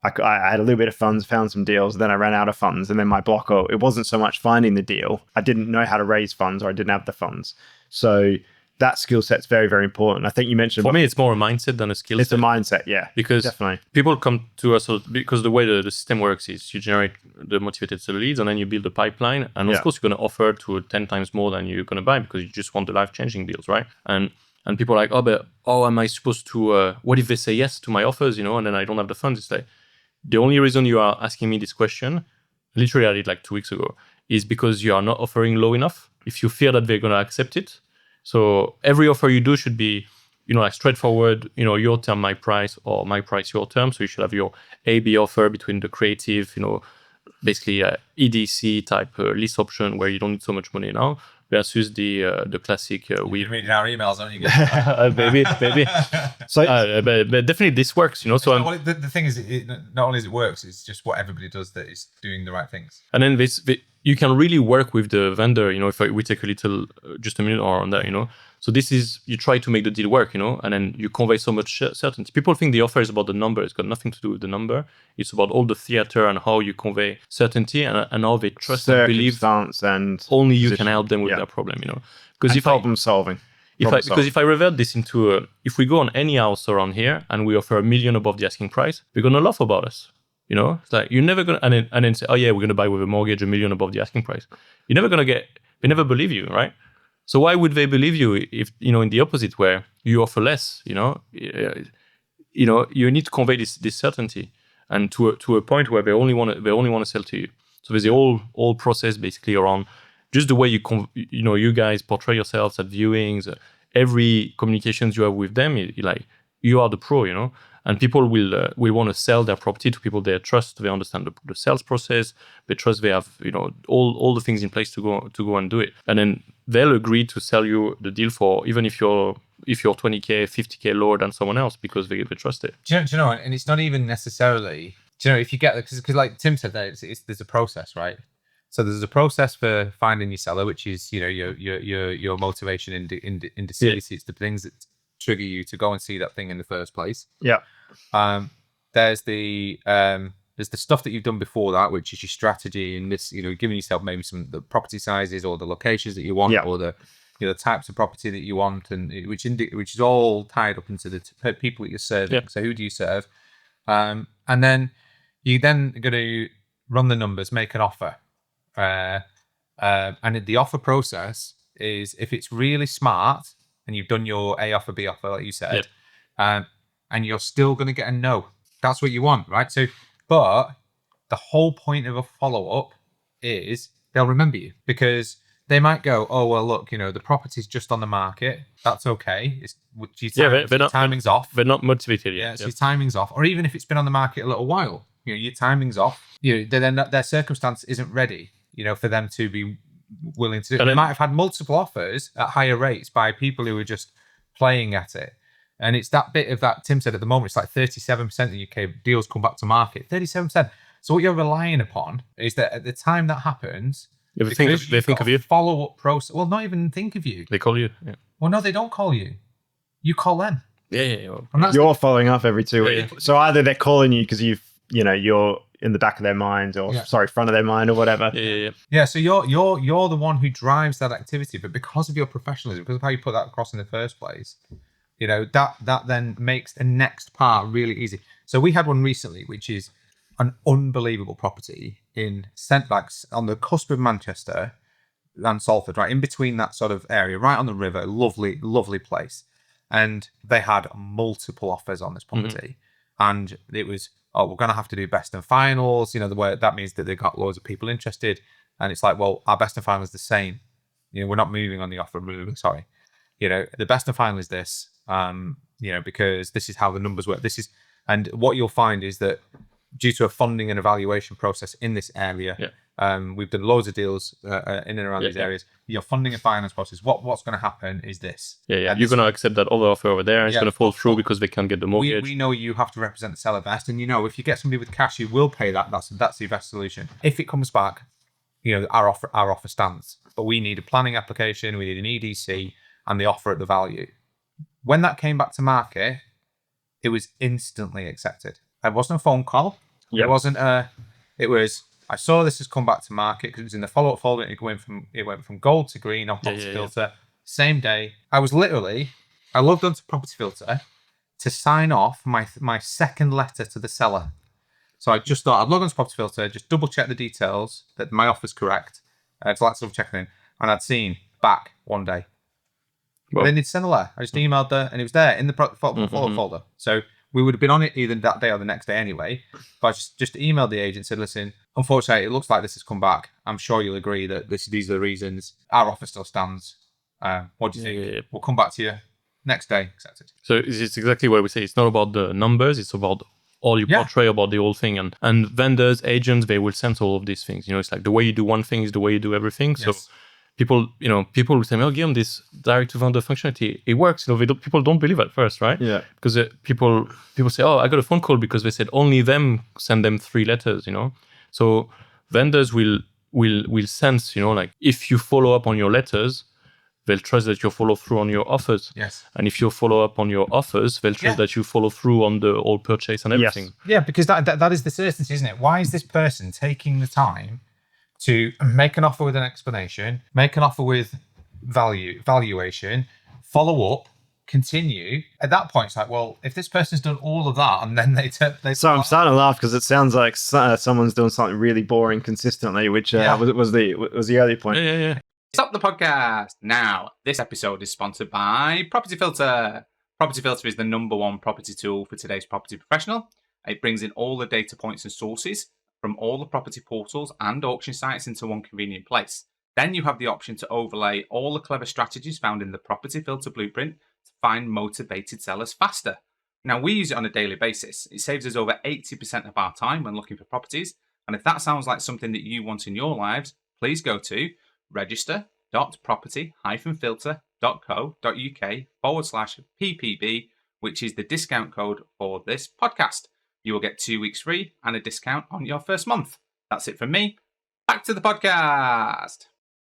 I had a little bit of funds, found some deals, then I ran out of funds. And then my blocker, it wasn't so much finding the deal. I didn't know how to raise funds, or I didn't have the funds. So that skill set's very, very important. I think you mentioned... For me, it's more a mindset than a skill set. It's a mindset, yeah. Because definitely people come to us, because the way the system works is you generate the motivated seller leads, and then you build a pipeline. And of course, you're going to offer to 10 times more than you're going to buy, because you just want the life-changing deals, right? And people are like, am I supposed to... what if they say yes to my offers, and then I don't have the funds? It's like, the only reason you are asking me this question, literally I did like 2 weeks ago, is because you are not offering low enough. If you fear that they're going to accept it. So every offer you do should be, like straightforward, your term, my price, or my price, your term. So you should have your A/B offer between the creative, basically EDC type lease option where you don't need so much money now, versus the classic. We're reading our emails, aren't you? Guys? Maybe. So, but definitely this works, So the thing is, not only does it works, it's just what everybody does that is doing the right things. And then you can really work with the vendor, if we take just a minute or on that, So this is, you try to make the deal work, and then you convey so much certainty. People think the offer is about the number. It's got nothing to do with the number. It's about all the theater and how you convey certainty and how they trust and believe and only you can help them with their problem, Because problem solving. Because if I revert this into if we go on any house around here and we offer $1 million above the asking price, they're gonna laugh about us. It's like you're never gonna and then say, oh yeah, we're gonna buy with a mortgage $1 million above the asking price. You're never gonna get. They never believe you, right? So why would they believe you if in the opposite where you offer less? You need to convey this certainty and to a point where they only want to sell to you. So there's the whole process basically around just the way you guys portray yourselves at viewings, every communications you have with them, you are the pro, and people will want to sell their property to people they trust. They understand the sales process. They trust they have all the things in place to go and do it, and then they'll agree to sell you the deal for even if you're 20K, 50K lower than someone else because they trust it. Do you know? And it's not even necessarily. If you get because like Tim said, there's a process, right? So there's a process for finding your seller, which is your motivation in the series. It's the things that trigger you to go and see that thing in the first place. Yeah. There's the stuff that you've done before that, which is your strategy and this, giving yourself maybe the property sizes or the locations that you want, or the types of property that you want, and which is all tied up into the people that you're serving. Yeah. So who do you serve? And then you then got to run the numbers, make an offer. And the offer process is if it's really smart and you've done your A offer, B offer, like you said, and you're still going to get a no. That's what you want, right? So, but the whole point of a follow-up is they'll remember you because they might go, oh, well, look, the property's just on the market. That's okay. Timing's off. They're not motivated yet. Yeah, so your timing's off. Or even if it's been on the market a little while, your timing's off. Their circumstance isn't ready, for them to be willing to do it. They might have had multiple offers at higher rates by people who were just playing at it. And it's that bit of that Tim said at the moment, it's like 37% of UK deals come back to market. 37%. So what you're relying upon is that at the time that happens, they think of you. Follow-up process. Well, not even think of you. They call you. Yeah. Well, no, they don't call you. You call them. Yeah. You're following up every 2 weeks. Yeah. So either they're calling you because you're in the back of their mind or front of their mind or whatever. Yeah. So you're the one who drives that activity, but because of your professionalism, because of how you put that across in the first place, that then makes the next part really easy. So we had one recently, which is an unbelievable property in on the cusp of Manchester and Salford, right in between that sort of area, right on the river. Lovely, lovely place. And they had multiple offers on this property, and it was, oh, we're going to have to do best and finals. Where that means that they got loads of people interested, and it's like, well, our best and final is the same. We're not moving on the offer. Sorry, the best and final is this. Because this is how the numbers work. And what you'll find is that due to a funding and evaluation process in this area, we've done loads of deals in and around these areas. Your funding and finance process, what's going to happen is this. And you're going to accept that other offer over there, and it's going to fall through because they can't get the mortgage. We know you have to represent the seller best, and if you get somebody with cash, you will pay that. That's the best solution. If it comes back, our offer stands, but we need a planning application, we need an EDC, and the offer at the value. When that came back to market, it was instantly accepted. It wasn't a phone call. It wasn't it was, I saw this has come back to market because it was in the follow-up folder. It went from gold to green on Property Filter. Same day. I logged onto Property Filter to sign off my second letter to the seller. So I just thought I'd log onto Property Filter, just double check the details that my offer's correct. It's like sort of checking in. And I'd seen back one day. Well, they did send a letter. I just emailed her, and it was there in the follow-up folder. So we would have been on it either that day or the next day anyway. But I just emailed the agent and said, listen, unfortunately, it looks like this has come back. I'm sure you'll agree that these are the reasons. Our offer still stands. What do you think? Yeah. We'll come back to you next day. Accepted. So it's exactly what we say. It's not about the numbers. It's about all you portray about the whole thing. And vendors, agents, they will sense all of these things. It's like the way you do one thing is the way you do everything. Yes. So people will say, "Oh, Guillaume, this direct-to-vendor functionality, it works." People don't believe at first, right? Yeah. Because people say, "Oh, I got a phone call because they said only them send them 3 letters." So vendors will sense, like if you follow up on your letters, they'll trust that you follow through on your offers. Yes. And if you follow up on your offers, they'll trust that you follow through on the whole purchase and everything. Yeah, because that is the certainty, isn't it? Why is this person taking the time to make an offer with an explanation, make an offer with valuation, follow up, continue? At that point, it's like, well, if this person's done all of that and then they So I'm starting to laugh because it sounds like someone's doing something really boring consistently, which was the early point. Yeah. Stop the podcast now. This episode is sponsored by Property Filter. Property Filter is the #1 property tool for today's property professional. It brings in all the data points and sources from all the property portals and auction sites into one convenient place. Then you have the option to overlay all the clever strategies found in the Property Filter blueprint to find motivated sellers faster. Now, we use it on a daily basis. It saves us over 80% of our time when looking for properties. And if that sounds like something that you want in your lives, please go to register.property-filter.co.uk/PPB, which is the discount code for this podcast. You will get 2 weeks free and a discount on your first month. That's it from me. Back to the podcast.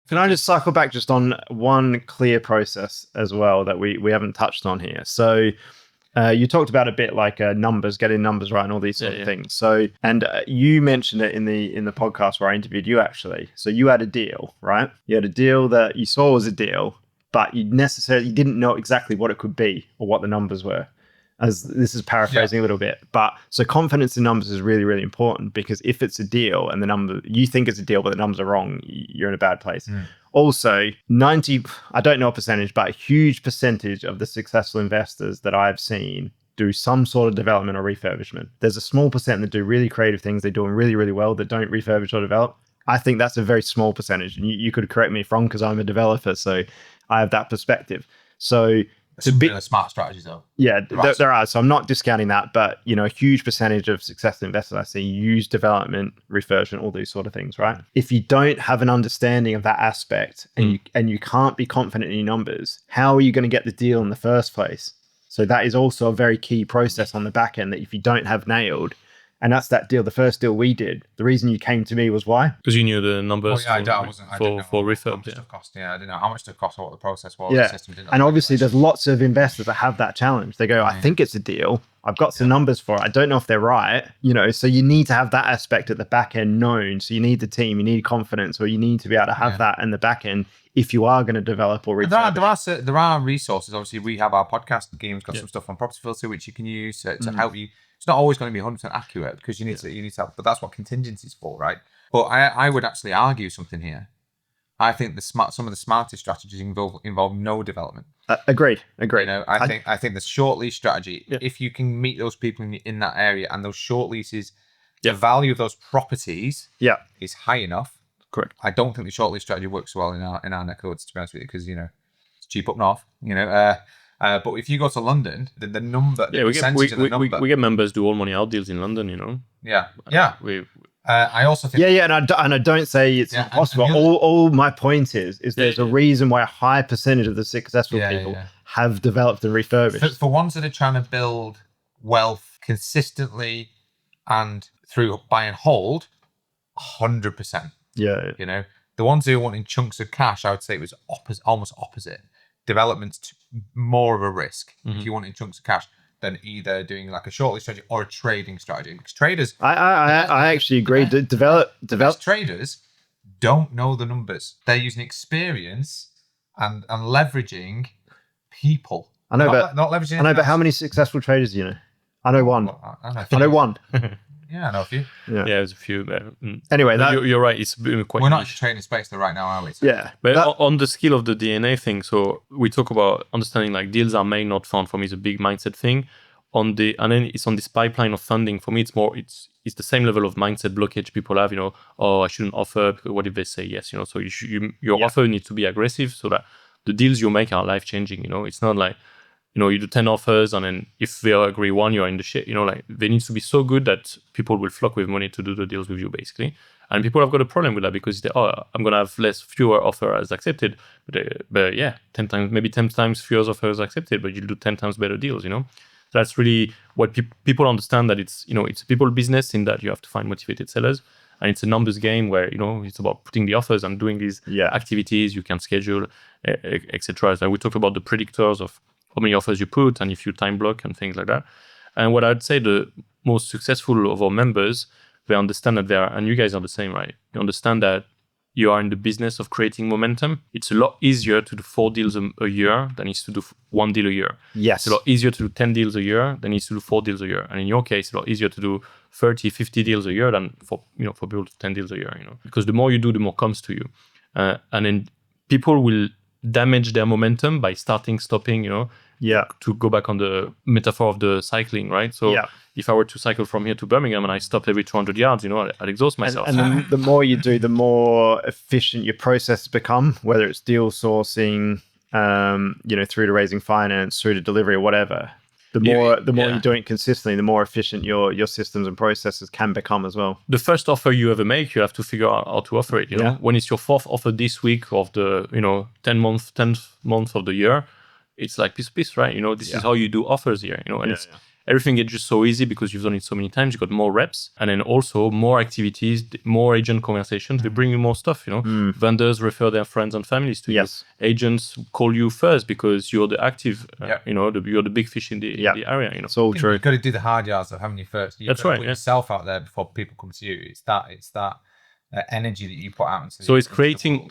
Can I just cycle back just on one clear process as well that we haven't touched on here? So you talked about a bit like numbers, getting numbers right and all these sort of things. So, and you mentioned it in the podcast where I interviewed you actually. So you had a deal, right? You had a deal that you saw was a deal, but you didn't know exactly what it could be or what the numbers were. As this is paraphrasing a little bit, but so confidence in numbers is really, really important, because if it's a deal and the number you think it's a deal, but the numbers are wrong, you're in a bad place. Also, I don't know a percentage, but a huge percentage of the successful investors that I've seen do some sort of development or refurbishment. There's a small percent that do really creative things. They're doing really, really well that don't refurbish or develop. I think that's a very small percentage. And you could correct me if wrong, because I'm a developer, so I have that perspective. So smart strategies though. Yeah, there are. So I'm not discounting that, but a huge percentage of successful investors I see use development, refurbishment, all these sort of things, right? If you don't have an understanding of that aspect and you can't be confident in your numbers, how are you going to get the deal in the first place? So that is also a very key process on the back end that if you don't have nailed. And that's that deal, the first deal we did. The reason you came to me was why? Because you knew the numbers I didn't know for refurb. I didn't know how much it cost or what the process was. Yeah. The system didn't and obviously there's lots of investors that have that challenge. They go, I think it's a deal. I've got some numbers for it. I don't know if they're right. So you need to have that aspect at the back end known. So you need the team, you need confidence, or you need to be able to have that in the back end if you are going to develop or refurbish. There are resources. Obviously, we have our podcast. Guillaume's got some stuff on Property Filter which you can use to help you. It's not always going to be 100% accurate because you need to have, but that's what contingency is for, right? But I would actually argue something here. I think some of the smartest strategies involve no development. Agreed. I think the short lease strategy, if you can meet those people in that area and those short leases, the value of those properties is high enough. Correct. I don't think the short lease strategy works well in our neck of woods, to be honest with you, because it's cheap up north. But if you go to London, the number, we get members do all money out deals in London. I also think and I don't say it's impossible. All my point is there's a reason why a high percentage of the successful people have developed and refurbished. For ones that are trying to build wealth consistently and through buy and hold, 100%. The ones who are wanting chunks of cash, I would say it was almost opposite. Development's more of a risk if you want in chunks of cash than either doing like a short lease strategy or a trading strategy. Because traders, I actually agree. Develop traders don't know the numbers. They're using experience and leveraging people. I know, not leveraging. I know, but how many successful traders do you know? I know one. I know one. Yeah, I know a few. Yeah, there's a few. Anyway, you're right. It's quite. We're not in the trading space though right now, are we? So. Yeah, but on the skill of the DNA thing, so we talk about understanding like deals are made, not found. For me, is a big mindset thing. And then it's on this pipeline of funding. For me, it's the same level of mindset blockage people have. I shouldn't offer because what if they say yes? So your offer needs to be aggressive so that the deals you make are life changing. It's not like. You do 10 offers and then if they agree one, you're in the shit. They need to be so good that people will flock with money to do the deals with you, basically. And people have got a problem with that because I'm going to have fewer offers accepted. But 10 times fewer offers accepted, but you'll do 10 times better deals, That's really what people understand, that it's a people business in that you have to find motivated sellers. And it's a numbers game where, it's about putting the offers and doing these activities you can schedule, etc. So we talked about the predictors of how many offers you put and if you time block and things like that. And what I'd say the most successful of our members, they understand that and you guys are the same, right? You understand that you are in the business of creating momentum. It's a lot easier to do 4 deals a year than it is to do 1 deal a year. Yes. It's a lot easier to do 10 deals a year than it is to do 4 deals a year. And in your case, it's a lot easier to do 30, 50 deals a year than for people to 10 deals a year, because the more you do, the more comes to you. And then people will damage their momentum by starting, stopping, to go back on the metaphor of the cycling, right? So if I were to cycle from here to Birmingham and I stopped every 200 yards, I'd exhaust myself. And the more you do, the more efficient your processes become, whether it's deal sourcing, through to raising finance, through to delivery or whatever. The more you're doing it consistently, the more efficient your systems and processes can become as well. The first offer you ever make, you have to figure out how to offer it. When it's your 4th offer this week of the 10th month of the year, it's like piece, right? This is how you do offers here. And everything gets just so easy because you've done it so many times. You got more reps, and then also more activities, more agent conversations. They bring you more stuff. Vendors refer their friends and families to you. Agents call you first because you're the active. You're the big fish in the area. It's all true. You've got to do the hard yards of having you first. You've That's got to right. put yourself out there before people come to you. It's that energy that you put out. So it's creating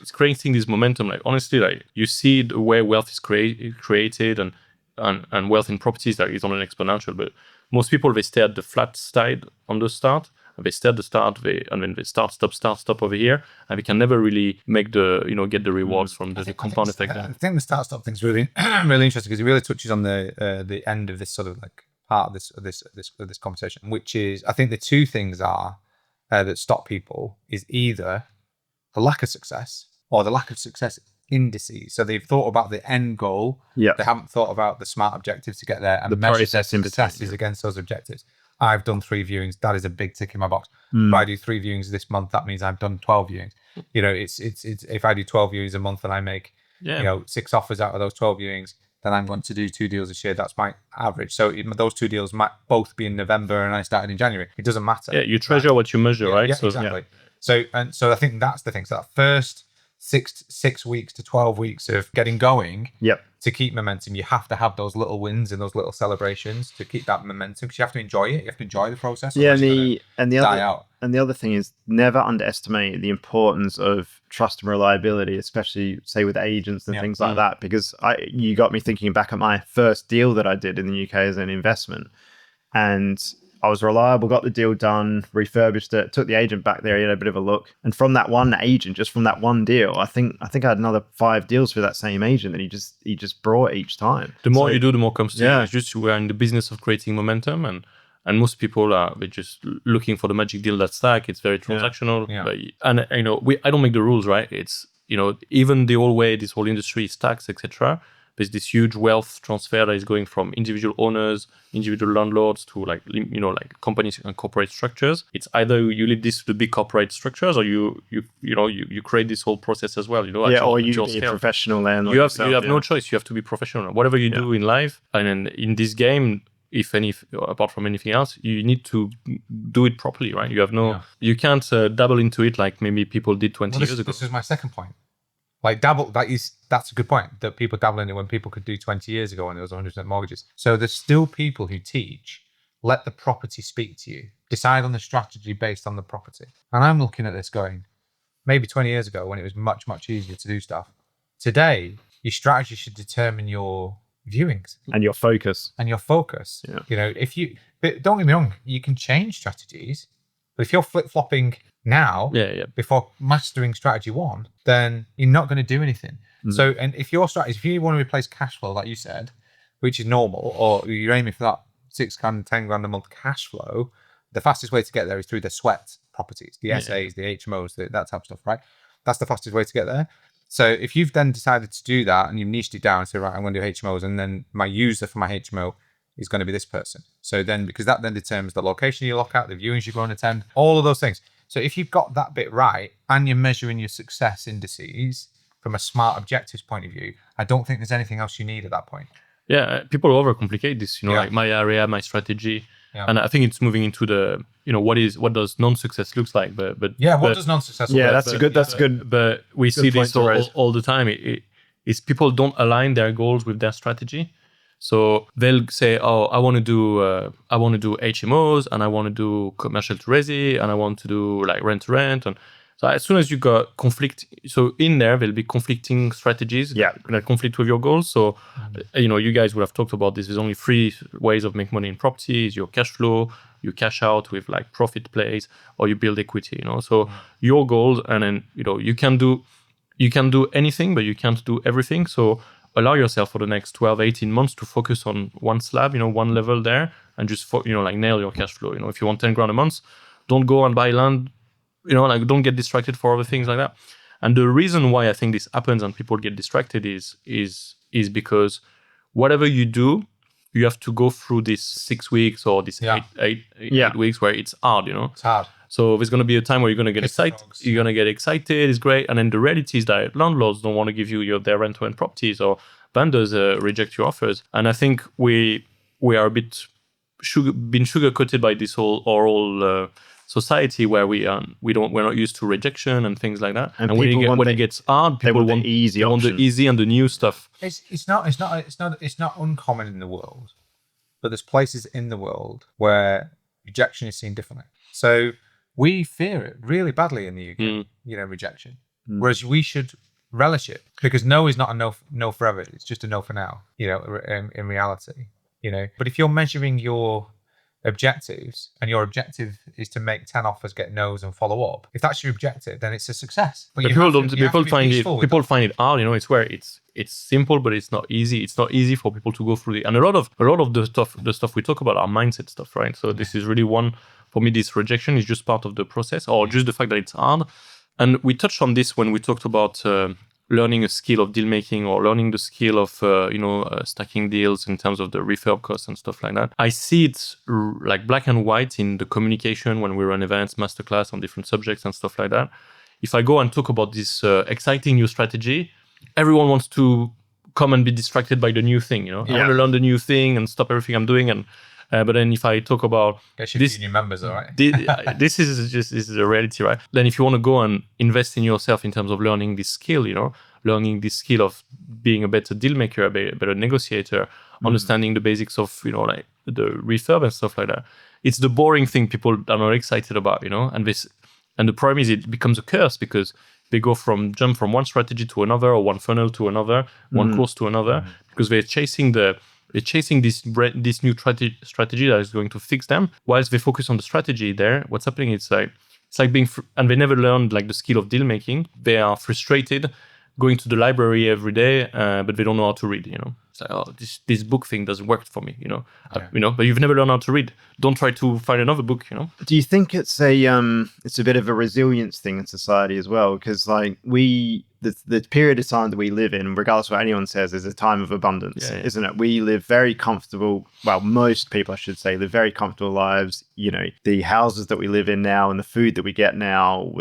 this momentum. Like honestly, like you see the way wealth is created and wealth in properties that is on an exponential. But most people, they stay at the flat side on the start. They stay at the start, and then they start, stop over here, and they can never really make get the rewards from the compound effect. I think the start stop thing's really really interesting because it really touches on the end of this sort of like part of this conversation, which is I think the two things are that stop people is either the lack of success or the lack of success indices. So they've thought about the end goal. Yeah. They haven't thought about the smart objectives to get there and The measure their process in between, successes against those objectives. I've done 3 viewings. That is a big tick in my box. If I do 3 viewings this month, that means I've done 12 viewings. It's if I do 12 viewings a month and I make 6 offers out of those 12 viewings, then I'm going to do 2 deals this year. That's my average. So those 2 deals might both be in November and I started in January. It doesn't matter. Yeah, you treasure what you measure, right? Yeah, exactly. So I think that's the thing. So that first 6 weeks to 12 weeks of getting going, to keep momentum, you have to have those little wins and those little celebrations to keep that momentum because you have to enjoy it. You have to enjoy the process. And the other thing is never underestimate the importance of trust and reliability, especially say with agents and things like that. Because you got me thinking back at my first deal that I did in the UK as an investment, and I was reliable, got the deal done, refurbished it, took the agent back there, he had a bit of a look. And from that one agent, just from that one deal, I think I had another 5 deals for that same agent that he just brought each time. The more you do, the more comes to you. It's just we're in the business of creating momentum, and most people they're just looking for the magic deal that's stack. It's very transactional. And I don't make the rules, right? It's even the old way this whole industry is taxed, etc. There's this huge wealth transfer that is going from individual owners, individual landlords to like companies and corporate structures. It's either you leave this to the big corporate structures or you create this whole process as well. Or you be a professional landlord. You have no choice. You have to be professional. Whatever you do in life, and then in this game, apart from anything else, you need to do it properly, right? You have you can't dabble into it like maybe people did 20 years ago. This is my second point. Like that's a good point, that people dabble in it when people could do 20 years ago when there was 100% mortgages. So there's still people who teach, let the property speak to you, decide on the strategy based on the property. And I'm looking at this going, maybe 20 years ago when it was much, much easier to do stuff. Today, your strategy should determine your viewings. And your focus. Yeah. But don't get me wrong, you can change strategies, but if you're flip-flopping now, before mastering strategy 1, then you're not going to do anything. So, and if your strategy, if you want to replace cash flow, like you said, which is normal, or you're aiming for that 6 grand, 10 grand a month cash flow, the fastest way to get there is through the sweat properties, the SAs, the HMOs, that type of stuff, right? That's the fastest way to get there. So if you've then decided to do that and you've niched it down and say, right, I'm going to do HMOs, and then my user for my HMO is going to be this person. So then, because that then determines the location you look at, the viewings you go and attend, all of those things. So if you've got that bit right and you're measuring your success indices from a smart objectives point of view, I don't think there's anything else you need at that point. Yeah, people overcomplicate this, like my area, my strategy. And I think it's moving into the, what does non-success looks like, but what does non-successful? Yeah, look? that's good. But we see point this to raise. all the time. Is people don't align their goals with their strategy. So they'll say, "Oh, I want to do HMOs, and I want to do commercial to resi, and I want to do like rent to rent." And so as soon as you got conflict, so in there'll be conflicting strategies that conflict with your goals. So you guys would have talked about this. There's only 3 ways of making money in property: is your cash flow, you cash out with like profit plays, or you build equity. So your goals, and then you can do anything, but you can't do everything. So allow yourself for the next 12, 18 months to focus on one slab, one level there, and just like nail your cash flow. If you want 10 grand a month, don't go and buy land, like don't get distracted for other things like that. And the reason why I think this happens and people get distracted is because whatever you do, you have to go through this 6 weeks or this 8 weeks where it's hard, It's hard. So there's going to be a time where you're going to get excited. You're going to get excited. It's great. And then the reality is that landlords don't want to give you their rent-to-rent properties, or vendors reject your offers. And I think we are a bit been sugar-coated by this whole society where we're not used to rejection and things like that. And when it gets hard, people want the easy they want the easy and the new stuff. It's not uncommon in the world, but there's places in the world where rejection is seen differently. So we fear it really badly in the UK, rejection. Whereas we should relish it, because no is not a no forever. It's just a no for now, in reality, But if you're measuring your objectives and your objective is to make 10 offers, get no's and follow up, if that's your objective, then it's a success. But people find it hard, it's where it's simple, but it's not easy. It's not easy for people to go through and a lot of the stuff we talk about are mindset stuff, right? So this is really one. For me, this rejection is just part of the process, or just the fact that it's hard. And we touched on this when we talked about learning a skill of deal making, or learning the skill of stacking deals in terms of the refurb costs and stuff like that. I see it like black and white in the communication when we run events, masterclass on different subjects and stuff like that. If I go and talk about this exciting new strategy, everyone wants to come and be distracted by the new thing. I want to learn the new thing and stop everything I'm doing. And but then if I talk about this, new members, all right. This is a reality, right? Then if you want to go and invest in yourself in terms of learning this skill, learning this skill of being a better deal maker, a better negotiator, understanding the basics of like the refurb and stuff like that. It's the boring thing people are not excited about, and the problem is it becomes a curse, because they jump from one strategy to another, or one funnel to another, one course to another, because they're chasing this new strategy that is going to fix them. Whilst they focus on the strategy there, what's happening is it's like being, and they never learned like the skill of deal making. They are frustrated going to the library every day, but they don't know how to read. It's like, oh, this book thing doesn't work for me. But you've never learned how to read. Don't try to find another book. Do you think it's a bit of a resilience thing in society as well? Because like the period of time that we live in, regardless of what anyone says, is a time of abundance, isn't it? We live very comfortable. Well, most people, I should say, live very comfortable lives. The houses that we live in now and the food that we get now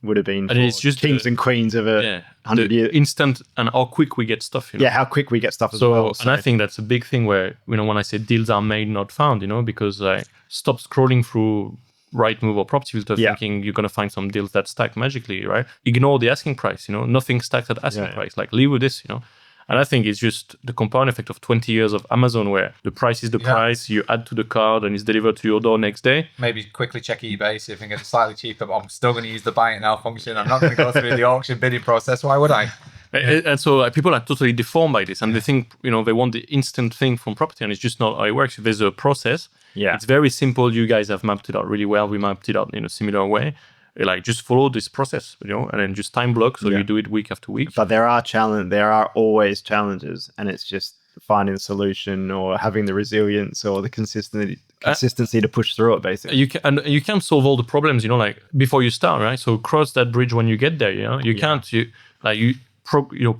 would have been, and it's just kings and queens of 100 years. Instant, and how quick we get stuff. Yeah, how quick we get stuff as well. And I think that's a big thing where, when I say deals are made, not found, because stop scrolling through Rightmove or Property Filter thinking you're going to find some deals that stack magically, right? Ignore the asking price, nothing stacks at asking price. Like, live with this, And I think it's just the compound effect of 20 years of Amazon, where the price is the price, you add to the card and it's delivered to your door next day. Maybe quickly check eBay, see if I can get it slightly cheaper, but I'm still going to use the buy it now function. I'm not going to go through the auction bidding process. Why would I? And so people are totally deformed by this, and they think, they want the instant thing from property, and it's just not how it works. If there's a process, it's very simple. You guys have mapped it out really well. We mapped it out in a similar way. Like, just follow this process, and then just time block, so you do it week after week. But there are always challenges, and it's just finding the solution, or having the resilience, or the consistency to push through it, basically. You can't solve all the problems, like before you start, right? So cross that bridge when you get there.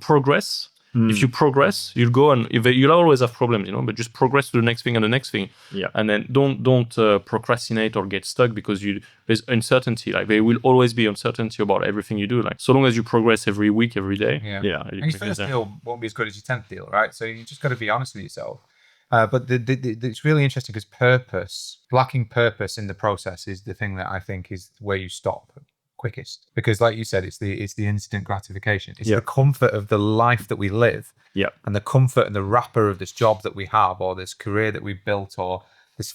Progress. If you progress, you'll go, and you'll always have problems, but just progress to the next thing and the next thing. And then don't procrastinate or get stuck, because there's uncertainty. Like, there will always be uncertainty about everything you do. Like, so long as you progress every week, every day. And your first deal won't be as good as your 10th deal, right? So you just got to be honest with yourself. But it's really interesting because lacking purpose in the process is the thing that I think is where you stop quickest. Because like you said, it's the instant gratification. It's the comfort of the life that we live, and the comfort and the wrapper of this job that we have, or this career that we've built, or this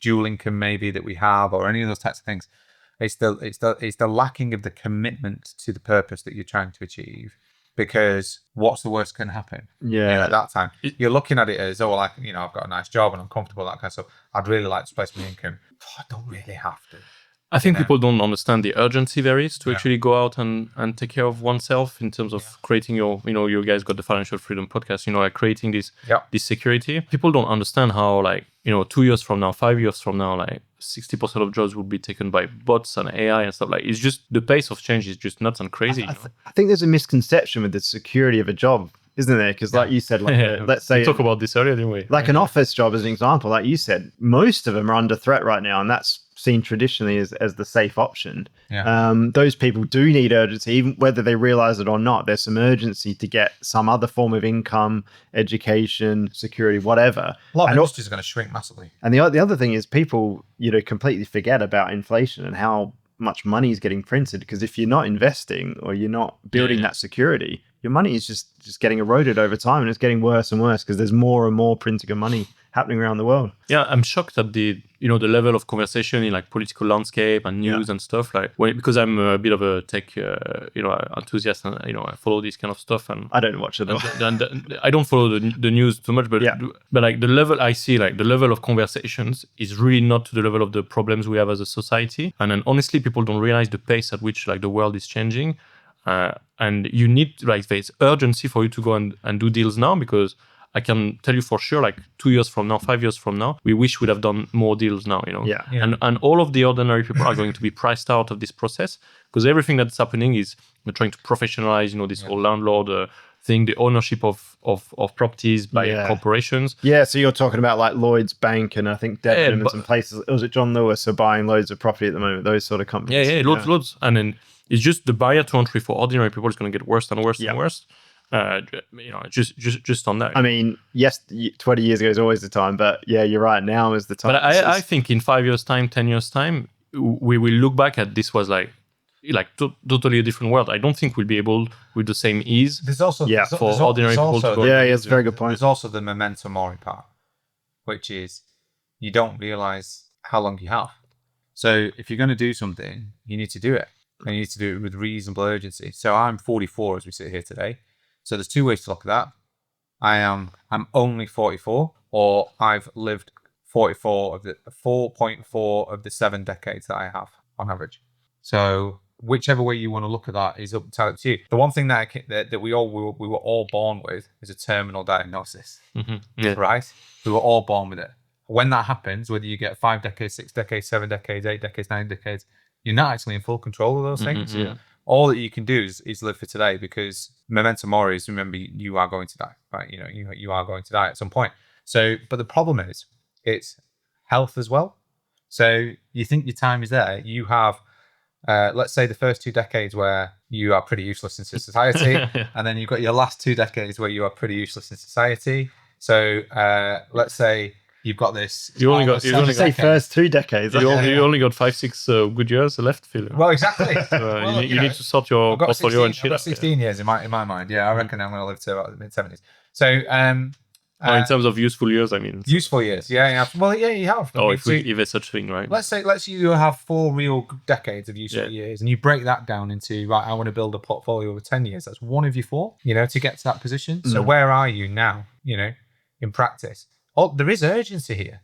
dual income maybe that we have, or any of those types of things. It's the lacking of the commitment to the purpose that you're trying to achieve. Because what's the worst can happen? At that time, you're looking at it as, oh, well, I've got a nice job and I'm comfortable, that kind of stuff. I'd really like to place my income. I don't really have to. I think people don't understand the urgency there is to actually go out and take care of oneself in terms of creating your, you guys got the Financial Freedom podcast, like creating this security. People don't understand how 2 years from now, 5 years from now, 60% of jobs will be taken by bots and AI and stuff. It's just the pace of change is just nuts and crazy. I think there's a misconception with the security of a job, isn't there? Because like you said, let's say... We talked about this earlier, didn't we? An office job as an example, like you said, most of them are under threat right now, and that's seen traditionally as the safe option. Those people do need urgency, even whether they realize it or not. There's some urgency to get some other form of income, education, security, whatever. A lot of industries are going to shrink massively. And the other thing is people, completely forget about inflation and how much money is getting printed, because if you're not investing or you're not building that security, your money is just getting eroded over time, and it's getting worse and worse because there's more and more printing of money happening around the world. Yeah, I'm shocked at the level of conversation in political landscape and news and stuff. Because I'm a bit of a tech enthusiast, and I follow this kind of stuff. And I don't watch it all. And I don't follow the news too much, but the level I see, the level of conversations is really not to the level of the problems we have as a society. And then honestly, people don't realize the pace at which the world is changing. And you need there's urgency for you to go and do deals now, because I can tell you for sure, 2 years from now, 5 years from now, we wish we'd have done more deals now, And all of the ordinary people are going to be priced out of this process, because everything that's happening is we're trying to professionalize, this whole landlord thing, the ownership of properties by corporations. Yeah, so you're talking about Lloyd's Bank and I think Devon and some places. Was it John Lewis are buying loads of property at the moment? Those sort of companies. Loads. And then it's just the barrier to entry for ordinary people is going to get worse and worse and worse. Just on that. I mean, yes, 20 years ago is always the time, but yeah, you're right. Now is the time. But I think in 5 years' time, 10 years' time, we will look back at this was totally a different world. I don't think we'll be able with the same ease. There's also for ordinary people to go. Yeah, it's a very good point. There's also the memento mori part, which is you don't realize how long you have. So if you're going to do something, you need to do it, and you need to do it with reasonable urgency. So I'm 44 as we sit here today. So there's two ways to look at that. I'm only 44, or I've lived 4.4 of the 7 decades that I have on average. So whichever way you want to look at that is up to you. The one thing that we were all born with is a terminal diagnosis, right? We were all born with it. When that happens, whether you get 5 decades, 6 decades, 7 decades, 8 decades, 9 decades, you're not actually in full control of those things. All that you can do is live for today, because memento mori is, remember, you are going to die, right? You are going to die at some point. So, but the problem is, it's health as well. So you think your time is there. You have, let's say, the first 2 decades where you are pretty useless in society, and then you've got your last 2 decades where you are pretty useless in society. So let's say you've got this. You only got first 2 decades. You only got 5-6 good years left, Phil. Well, exactly. So you need to sort your portfolio and shit. I've got 16 years in my mind. Yeah, I reckon I'm going to live to about the mid-70s. So, in terms of useful years, I mean. Useful years, yeah. Well, yeah, you have. If there's such thing, right? Let's say you have 4 real decades of useful years, and you break that down into, right, I want to build a portfolio over 10 years. That's one of your 4, to get to that position. So where are you now, in practice? Oh, there is urgency here.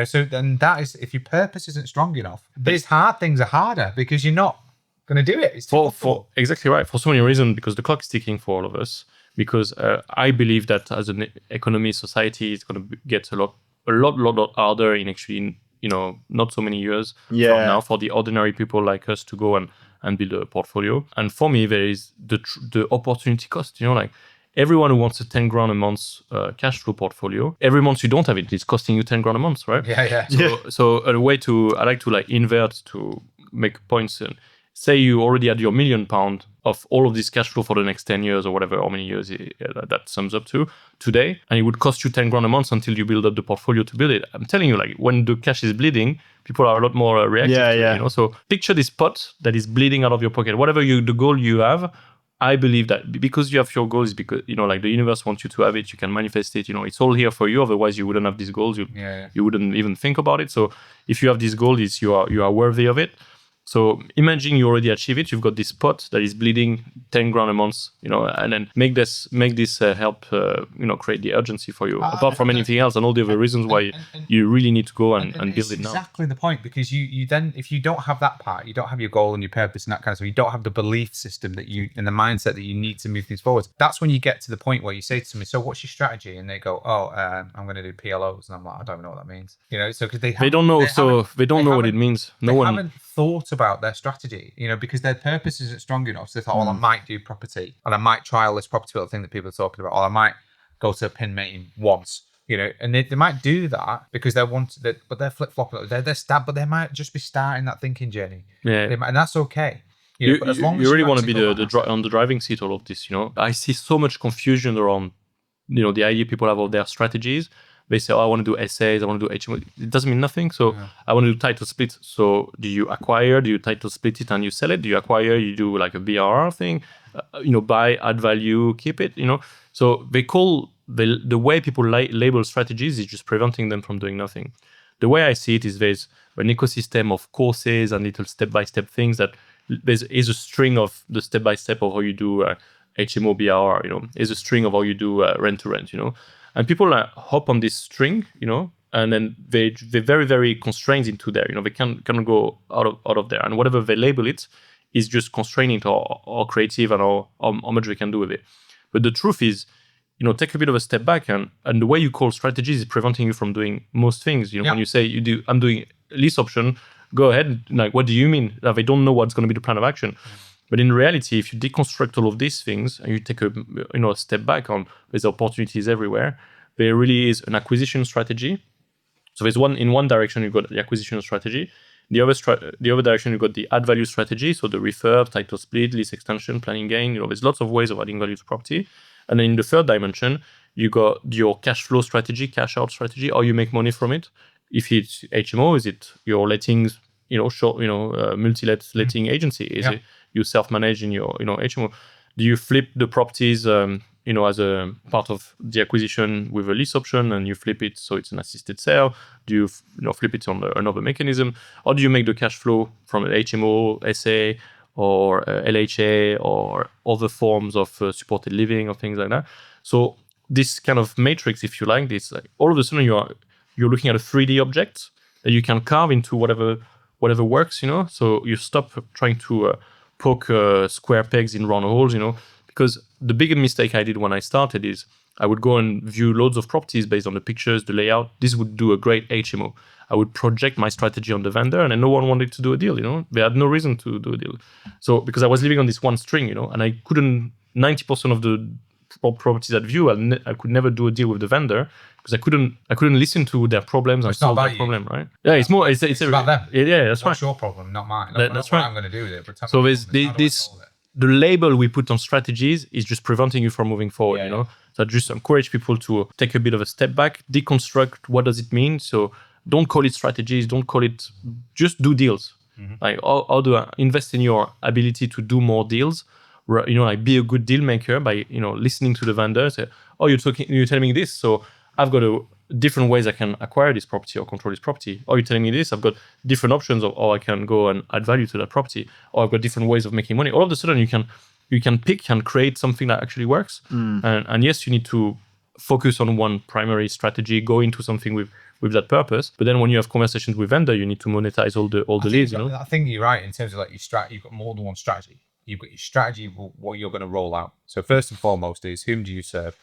So then that is, if your purpose isn't strong enough, these hard things are harder because you're not going to do it. It's for exactly right. For so many reasons, because the clock is ticking for all of us. Because I believe that as an economy, society is going to get a lot harder in actually, not so many years from now for the ordinary people like us to go and build a portfolio. And for me, there is the opportunity cost. Everyone who wants a 10 grand a month cash flow portfolio, every month you don't have it's costing you 10 grand a month, right? Yeah. So a way I like to invert to make points. say you already had your £1 million of all of this cash flow for the next 10 years or whatever, how many years that sums up to today, and it would cost you 10 grand a month until you build up the portfolio to build it. I'm telling you, like, when the cash is bleeding, people are a lot more reactive to it, you know? So picture this pot that is bleeding out of your pocket. Whatever the goal you have, I believe that because you have your goals, because, you know, like, the universe wants you to have it, you can manifest it, you know, it's all here for you. Otherwise you wouldn't have these goals. You wouldn't even think about it. So if you have these goals, you are worthy of it. So imagine you already achieve it. You've got this pot that is bleeding 10 grand a month, you know, and then make this help, you know, create the urgency for you. Apart from anything else and all the other reasons why you really need to go and build it now. Exactly the point, because you then, if you don't have that part, you don't have your goal and your purpose and that kind of stuff, you don't have the belief system that you and the mindset that you need to move things forward. That's when you get to the point where you say to somebody, so what's your strategy? And they go, I'm going to do PLOs. And I'm like, I don't know what that means. You know, so because they don't know what it means. No one haven't thought about their strategy, you know, because their purpose isn't strong enough. So they thought, well, I might do property, and I might trial this property build thing that people are talking about, or I might go to a pin meeting once, you know, and they might do that because but they're flip flopping, but they might just be starting that thinking journey. And that's okay. You know, but as long as you really want to be on the driving seat all of this, you know. I see so much confusion around, you know, the idea people have of their strategies. They say, I want to do essays, I want to do HMO. It doesn't mean nothing. So I want to do title split. So do you acquire, do you title split it and you sell it? Do you acquire, you do like a BRR thing, you know, buy, add value, keep it, you know? So they call the way people label strategies is just preventing them from doing nothing. The way I see it is there's an ecosystem of courses and little step-by-step things that is a string of the step-by-step of how you do HMO, BRR, you know, is a string of how you do rent-to-rent, you know? And people hop on this string, you know, and then they're very, very constrained into there. You know, they can't go out of there. And whatever they label it is just constraining to our creative and how much they can do with it. But the truth is, you know, take a bit of a step back, and the way you call strategies is preventing you from doing most things. You know, when you say I'm doing lease option, go ahead. Like, what do you mean? Like, they don't know what's going to be the plan of action. But in reality, if you deconstruct all of these things and you take a step back on, there's opportunities everywhere. There really is an acquisition strategy. So there's in one direction you've got the acquisition strategy. The other direction you've got the add value strategy. So the refurb, title split, lease extension, planning gain. You know, there's lots of ways of adding value to property. And then in the third dimension, you got your cash flow strategy, cash out strategy, or you make money from it. If it's HMO, is it your lettings, you know, short, you know, multi-let letting agency? Is it you self-manage in your, you know, HMO? Do you flip the properties, you know, as a part of the acquisition with a lease option, and you flip it so it's an assisted sale? Do you, flip it on another mechanism? Or do you make the cash flow from an HMO, SA, or LHA, or other forms of supported living or things like that? So this kind of matrix, if you like, this, like, all of a sudden you're looking at a 3D object that you can carve into whatever works, you know. So you stop trying to poke square pegs in round holes, you know. Because the biggest mistake I did when I started is I would go and view loads of properties based on the pictures, the layout. This would do a great HMO. I would project my strategy on the vendor, and then no one wanted to do a deal, you know. They had no reason to do a deal. So because I was living on this one string, you know, and I couldn't, 90% of the properties I'd view, I could never do a deal with the vendor because I couldn't listen to their problems and solve their problem, right? Yeah, it's more, it's about them. Yeah, that's right. That's your problem, not mine. That's right. What I'm going to do with it. But so there's the label we put on strategies is just preventing you from moving forward, you know? So I just encourage people to take a bit of a step back, deconstruct what does it mean. So don't call it strategies, don't call it, just do deals. Mm-hmm. Like, how do I invest in your ability to do more deals? You know, like, be a good deal maker by, you know, listening to the vendor, say, oh, you're telling me this, so I've got different ways I can acquire this property or control this property. Or you're telling me this, I've got different options of how I can go and add value to that property. Or I've got different ways of making money. All of a sudden, you can pick and create something that actually works. And yes, you need to focus on one primary strategy, go into something with that purpose. But then when you have conversations with vendor, you need to monetize all the leads. You know, I think you're right in terms of, like, your strategy. You've got more than one strategy. You've got your strategy, what you're going to roll out. So first and foremost is, whom do you serve?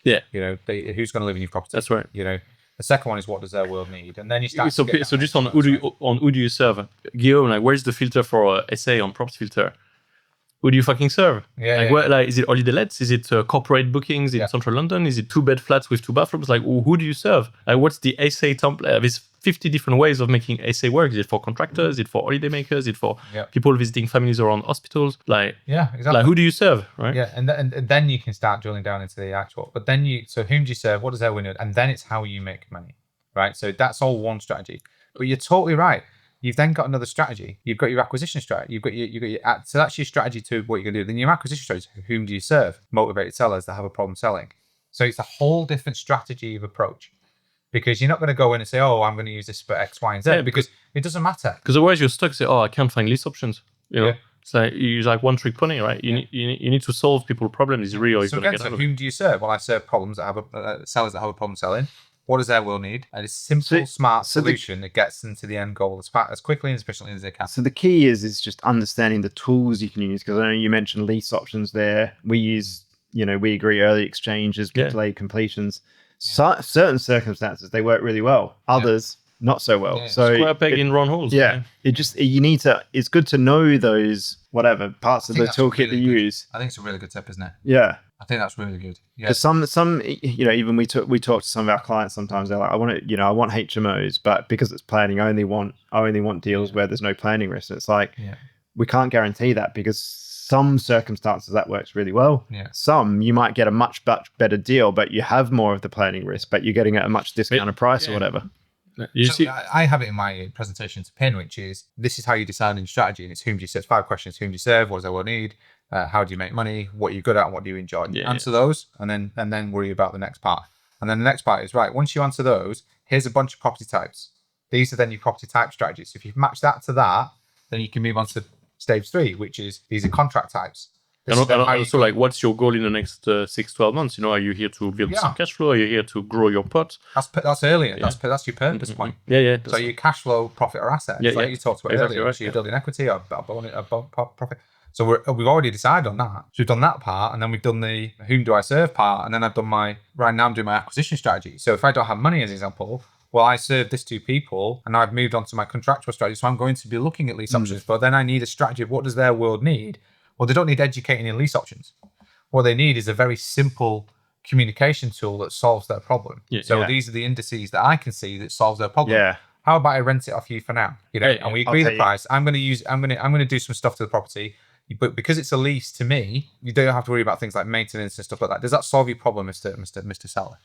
Yeah. You know, who's going to live in your property? That's right. You know, the second one is, what does their world need? And then you start. So just on who do you serve, Guillaume? Like, where's the filter for SA on property filter? who do you fucking serve? Yeah, Where, like, is it holiday lets? Is it corporate bookings in central London? Is it 2-bed flats with 2 bathrooms? Like, who do you serve? Like, what's the SA template? There's 50 different ways of making SA work. Is it for contractors? Is it for holiday makers? Is it for people visiting families around hospitals? Like, exactly. Like, who do you serve, right? Yeah, and then you can start drilling down into the actual. But then so whom do you serve? What does their window? And then it's how you make money, right? So that's all one strategy. But you're totally right. You've then got another strategy. You've got your acquisition strategy. You've got your so that's your strategy to what you're going to do. Then your acquisition strategy, whom do you serve? Motivated sellers that have a problem selling. So it's a whole different strategy of approach, because you're not going to go in and say, oh, I'm going to use this for X, Y, and Z, because it doesn't matter. Because otherwise you're stuck. Say, oh, I can't find lease options. You know, it's like you use like one trick pony, right? You need to solve people's problems. Is really So again, whom do you serve? Well, I serve problems that have sellers that have a problem selling. What does their world need? And it's a simple, smart solution that gets them to the end goal as quickly and as efficiently as they can. So the key is just understanding the tools you can use. Because I know you mentioned lease options there. We use, we agree early exchanges, delayed completions. So, certain circumstances, they work really well. Others, not so well. So square peg in round holes. It's good to know those, whatever, parts of the toolkit to use. I think it's a really good tip, isn't it? Yeah. I think that's really good. Yeah. Because some, even we talk to some of our clients sometimes. They're like, I want HMOs, but because it's planning, I only want deals where there's no planning risk. And it's like, we can't guarantee that, because some circumstances that works really well. Yeah. Some you might get a much better deal, but you have more of the planning risk, but you're getting it at a much discounted price or whatever. I have it in my presentation to pin, which is, this is how you decide in strategy, and it's whom do you serve? 5 questions: whom do you serve? What does everyone need? How do you make money? What are you good at and what do you enjoy? Answer those, and then worry about the next part. And then the next part is, right, once you answer those, here's a bunch of property types. These are then your property type strategies. So if you match that to that, then you can move on to stage 3, which is, these are contract types. And also, like, what's your goal in the next 6-12 months? Are you here to build some cash flow? Are you here to grow your pot? That's earlier. That's your purpose point. So your cash flow, profit, or asset. Like you talked about earlier. Right, so you're building equity or profit. So we've already decided on that. So we've done that part, and then we've done the whom do I serve part, and then I'm doing my acquisition strategy. So if I don't have money, as an example, well, I serve this 2 people, and now I've moved on to my contractual strategy. So I'm going to be looking at lease options, but then I need a strategy of what does their world need. Well, they don't need educating in lease options. What they need is a very simple communication tool that solves their problem. These are the indices that I can see that solves their problem. Yeah. How about I rent it off you for now? And we agree the price. I'm going to do some stuff to the property, but because it's a lease to me, you don't have to worry about things like maintenance and stuff like that. Does that solve your problem, Mr. Seller?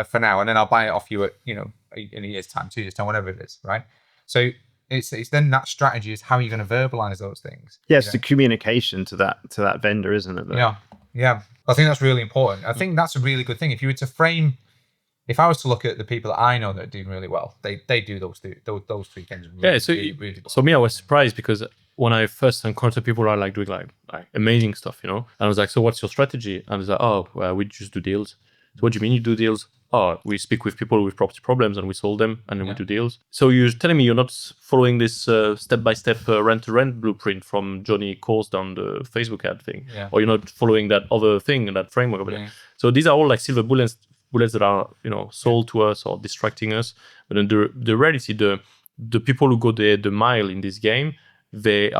For now, and then I'll buy it off you at in a year's time, 2 years time, whatever it is, right? So it's then that strategy is how you're going to verbalize those things. Yeah, it's the communication to that vendor, isn't it? Though? Yeah. I think that's really important. I think that's a really good thing. If you were to frame, if I was to look at the people that I know that are doing really well, they do those 3 things. Really well. So me, I was surprised, because when I first encountered people who are like doing like amazing stuff, and I was like, so what's your strategy? And I was like, oh, well, we just do deals. So what do you mean you do deals? Oh, we speak with people with property problems and we solve them, and then we do deals. So you're telling me you're not following this step-by-step rent-to-rent blueprint from Johnny Course down the Facebook ad thing, or you're not following that other thing, that framework over there. So these are all like silver bullets that are sold to us or distracting us. But then the reality, the people who go the mile in this game, they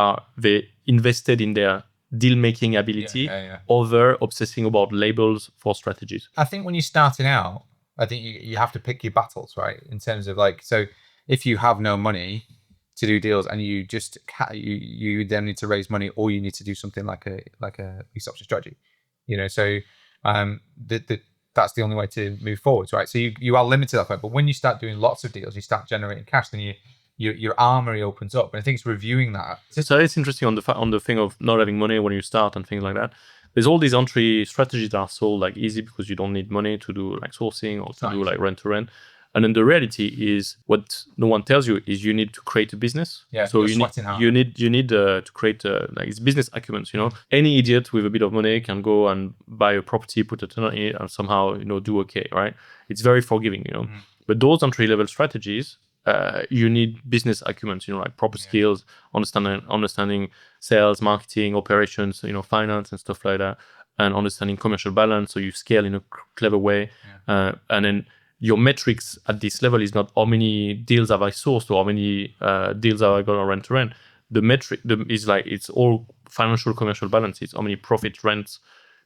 invested in their deal-making ability over obsessing about labels for strategies. I think when you're starting out, I think you have to pick your battles, right? In terms of so if you have no money to do deals and you just you then need to raise money, or you need to do something like a lease option strategy, so that's the only way to move forwards, right? So you are limited that way. But when you start doing lots of deals, you start generating cash, then your armory opens up. And I think it's reviewing that. So it's interesting on the thing of not having money when you start and things like that. There's all these entry strategies that are sold like easy because you don't need money to do like sourcing or to do like rent to rent. And then the reality is, what no one tells you is you need to create a business. Yeah, so you need to create it's business acumen. Any idiot with a bit of money can go and buy a property, put a tenant in it, and somehow do okay, right? It's very forgiving, But those entry level strategies, you need business acumen, like proper skills, understanding sales, marketing, operations, finance and stuff like that, and understanding commercial balance. So you scale in a clever way, and then your metrics at this level is not how many deals have I sourced or how many deals have I got on rent to rent, the metric is like it's all financial commercial balance. It's how many profit rents.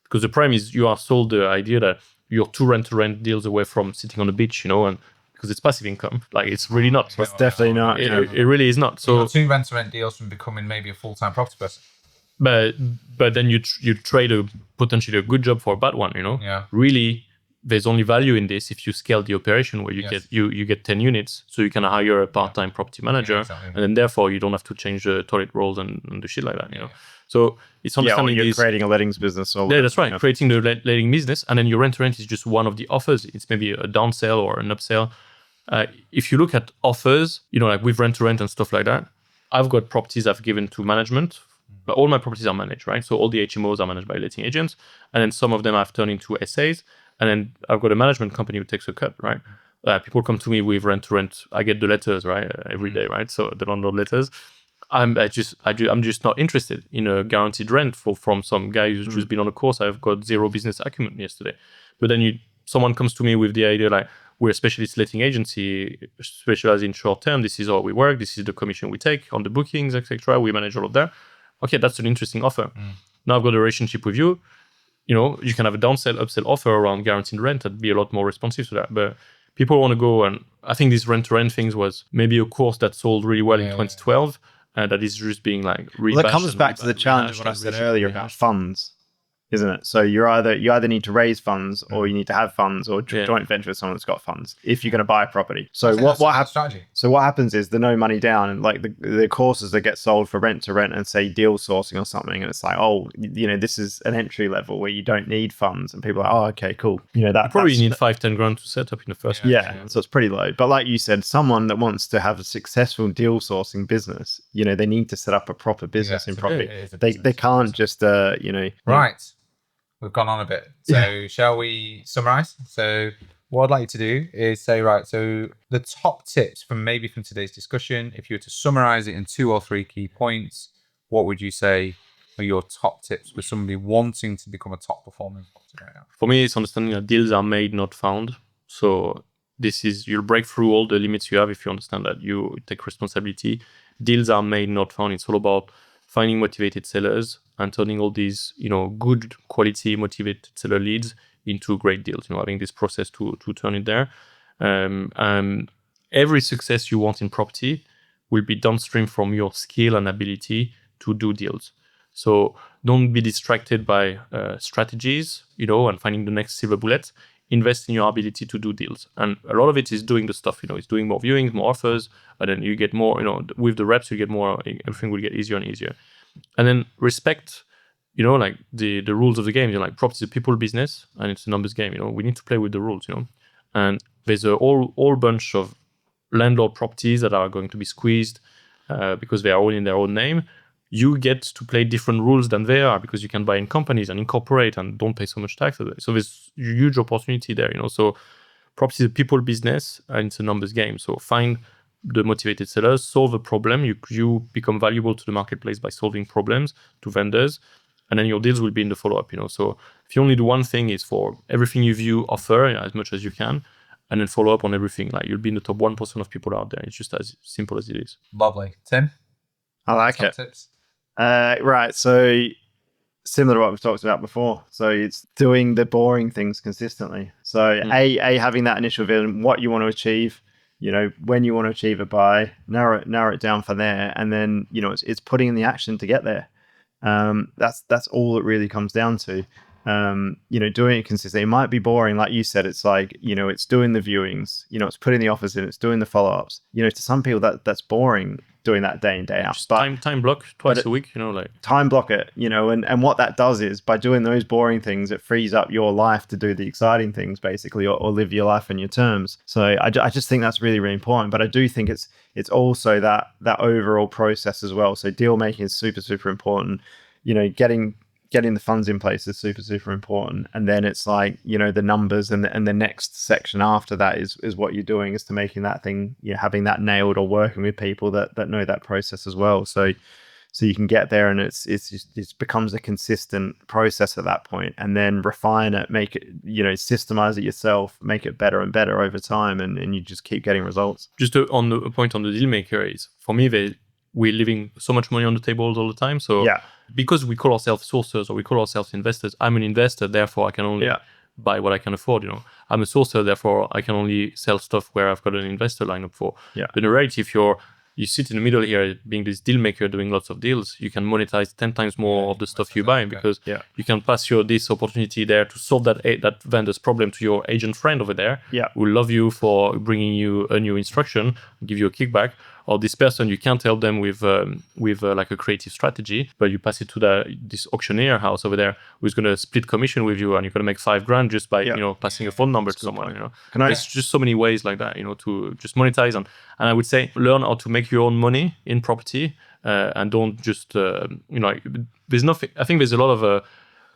Because the problem is you are sold the idea that you're 2 rent-to-rent deals away from sitting on the beach, and because it's passive income, like it's really not. It's definitely not. It really is not. So 2 rent-to-rent deals from becoming maybe a full-time property person. But then you trade potentially a good job for a bad one, Yeah. Really, there's only value in this if you scale the operation where you get you get 10 units, so you can hire a part-time property manager, exactly. and then therefore you don't have to change the toilet rolls and the shit like that, So it's understanding you're this. creating a lettings business. Or Yeah, that's right. Creating the letting business, and then your rent-to-rent is just one of the offers. It's maybe a downsell or an upsell. If you look at offers, like with rent-to-rent and stuff like that, I've got properties I've given to management, but all my properties are managed, right? So all the HMOs are managed by letting agents, and then some of them I've turned into SAs, and then I've got a management company who takes a cut, right? People come to me with rent-to-rent. I get the letters, right, every day, right? So the landlord letters. I'm just not interested in a guaranteed rent from some guy who's just been on a course. I've got 0 business acumen yesterday. But then someone comes to me with the idea like, we're a specialist letting agency, specialized in short term. This is how we work. This is the commission we take on the bookings, etc. We manage all of that. Okay, that's an interesting offer. Now I've got a relationship with you. You can have a downsell, upsell offer around guaranteed rent. That'd be a lot more responsive to that. But people want to go, and I think this rent-to-rent things was maybe a course that sold really well in 2012. That is just being like rebashed. Well, that comes back to the challenge of what I said earlier about funds, isn't it? So you either need to raise funds, or you need to have funds, or joint venture with someone that's got funds if you're going to buy a property. So what happens? So what happens is the no money down, and like the courses that get sold for rent to rent and say deal sourcing or something, and it's like, oh, this is an entry level where you don't need funds, and people are like, oh, okay, cool. You probably need 5-10 grand to set up in the first. Yeah, so it's pretty low. But like you said, someone that wants to have a successful deal sourcing business, they need to set up a proper business in property. They can't just Right. We've gone on a bit. So shall we summarize? So what I'd like you to do is say, right, so the top tips from today's discussion, if you were to summarize it in 2 or 3 key points, what would you say are your top tips for somebody wanting to become a top performing property right now? For me, it's understanding that deals are made, not found. So you'll break through all the limits you have if you understand that you take responsibility. Deals are made, not found. It's all about finding motivated sellers and turning all these, good quality motivated seller leads into great deals. Having this process to turn it there. Every success you want in property will be downstream from your skill and ability to do deals. So don't be distracted by strategies, and finding the next silver bullet. Invest in your ability to do deals. And a lot of it is doing the stuff, it's doing more viewings, more offers, and then you get more, with the reps, you get more, everything will get easier and easier. And then respect, like the rules of the game. Property is a people business and it's a numbers game, we need to play with the rules, And there's a whole bunch of landlord properties that are going to be squeezed because they are all in their own name. You get to play different rules than they are because you can buy in companies and incorporate and don't pay so much tax. So there's a huge opportunity there, So property is a people business and it's a numbers game. So find the motivated sellers, solve a problem. You become valuable to the marketplace by solving problems to vendors, and then your deals will be in the follow-up, So if you only do one thing, is for everything you view, offer as much as you can, and then follow up on everything. Like you'll be in the top 1% of people out there. It's just as simple as it is. Lovely. Tim? I like top it. Tips? Right. So similar to what we've talked about before. So it's doing the boring things consistently. So having that initial vision, what you want to achieve, when you want to achieve a buy, narrow it down from there. And then, it's putting in the action to get there. That's all it really comes down to. Doing it consistently. It might be boring. Like you said, it's like, it's doing the viewings, it's putting the offers in, it's doing the follow-ups. To some people that's boring doing that day in, day out. Just time block twice a week, time block it, and what that does is by doing those boring things, it frees up your life to do the exciting things basically, or live your life on your terms. So I just think that's really, really important. But I do think it's also that overall process as well. So deal making is super, super important. Getting the funds in place is super, super important. And then it's like, the numbers and the next section after that is what you're doing is to making that thing, having that nailed or working with people that know that process as well. So you can get there and it becomes a consistent process at that point, and then refine it, make it, systemize it yourself, make it better and better over time. And you just keep getting results. Just on the point on the deal maker is, for me, we're leaving so much money on the table all the time. So because we call ourselves sourcers or we call ourselves investors, I'm an investor, therefore I can only buy what I can afford. I'm a sourcer, therefore I can only sell stuff where I've got an investor lined up for. But in reality, if you sit in the middle here, being this deal maker, doing lots of deals, you can monetize 10 times more of the stuff you buy because you can pass this opportunity there to solve that vendor's problem to your agent friend over there who will love you for bringing you a new instruction, give you a kickback. Or this person, you can't help them with like a creative strategy, but you pass it to this auctioneer house over there who's going to split commission with you, and you're going to make $5,000 just by passing a phone number to someone. There's just so many ways like that, to just monetize on. And I would say learn how to make your own money in property, and don't just there's nothing. I think there's a lot of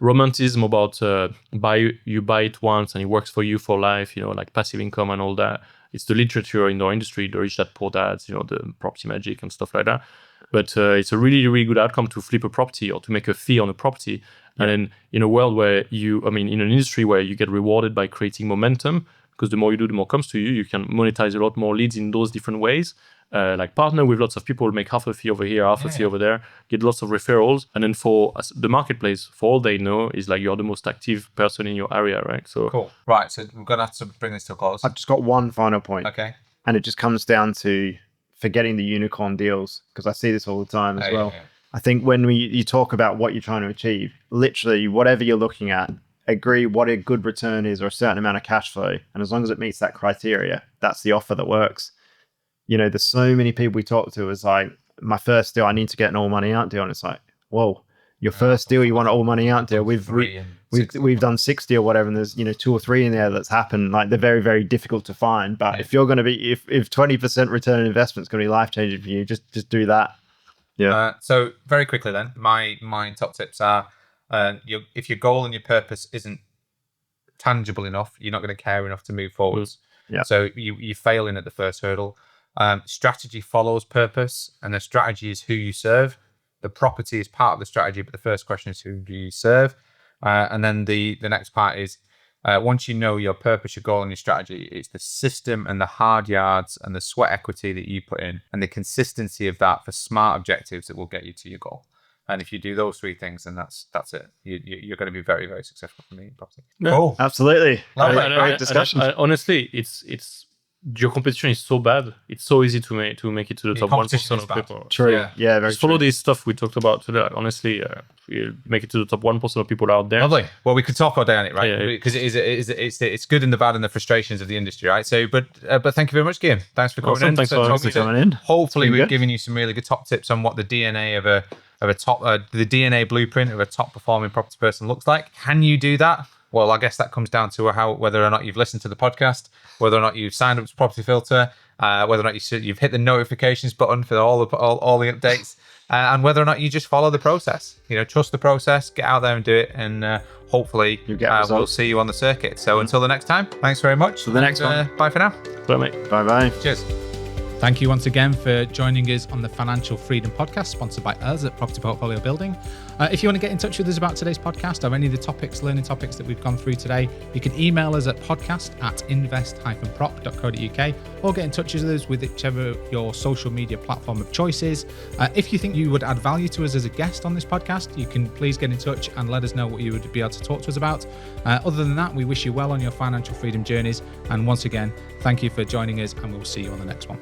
romanticism about you buy it once and it works for you for life, like passive income and all that. It's the literature in our industry, the rich dad poor dads, the property magic and stuff like that. But it's a really, really good outcome to flip a property or to make a fee on a property. And then in a world where in an industry where you get rewarded by creating momentum, because the more you do, the more comes to you, you can monetize a lot more leads in those different ways. Like partner with lots of people, make half a fee over here, half a fee over there, get lots of referrals. And then for the marketplace, for all they know is like you're the most active person in your area, right? So cool. Right. So we're going to have to bring this to a close. I've just got one final point. Okay. And it just comes down to forgetting the unicorn deals, because I see this all the time as well. I think when you talk about what you're trying to achieve, literally whatever you're looking at, agree what a good return is or a certain amount of cash flow. And as long as it meets that criteria, that's the offer that works. There's so many people we talk to is like, my first deal, I need to get an all money out deal. And it's like, whoa, your first deal, you want an all money out deal. We've done 60 or whatever. And there's, 2 or 3 in there that's happened. Like they're very, very difficult to find. But if you're going to be, if 20% return on investment is going to be life changing for you, just do that. Yeah. So very quickly then, my top tips are, if your goal and your purpose isn't tangible enough, you're not going to care enough to move forwards. Yeah. So you're failing at the first hurdle. Strategy follows purpose, and the strategy is who you serve. The property is part of the strategy, but the first question is who do you serve? And then the next part is once you know your purpose, your goal, and your strategy, it's the system and the hard yards and the sweat equity that you put in and the consistency of that for smart objectives that will get you to your goal. And if you do those 3 things, then that's it. You're going to be very, very successful for me in property. Yeah, cool. Absolutely. Great discussion. Honestly, it's your competition is so bad. It's so easy to make it to the top 1% of people. True. Yeah, very Just follow this stuff we talked about today. Like, honestly, you make it to the top 1% of people out there. Lovely. Well, we could talk all day on it, right? Because it's good and the bad and the frustrations of the industry, right? So, but thank you very much, Guillaume. Thanks for coming in. Thanks for coming in. Hopefully, we've given you some really good top tips on what the DNA of a top, the DNA blueprint of a top performing property person looks like. Can you do that? Well, I guess that comes down to whether or not you've listened to the podcast, whether or not you've signed up to Property Filter, whether or not you've hit the notifications button for all the updates, and whether or not you just follow the process. Trust the process, get out there and do it, and hopefully we'll see you on the circuit. So until the next time, thanks very much. Till the next one. Bye for now. Bye, mate. Bye. Cheers. Thank you once again for joining us on the Financial Freedom Podcast, sponsored by us at Property Portfolio Building. If you want to get in touch with us about today's podcast or any of the learning topics that we've gone through today, you can email us at podcast@invest-prop.co.uk or get in touch with us with whichever your social media platform of choice is. If you think you would add value to us as a guest on this podcast, you can please get in touch and let us know what you would be able to talk to us about. Other than that, we wish you well on your financial freedom journeys. And once again, thank you for joining us, and we'll see you on the next one.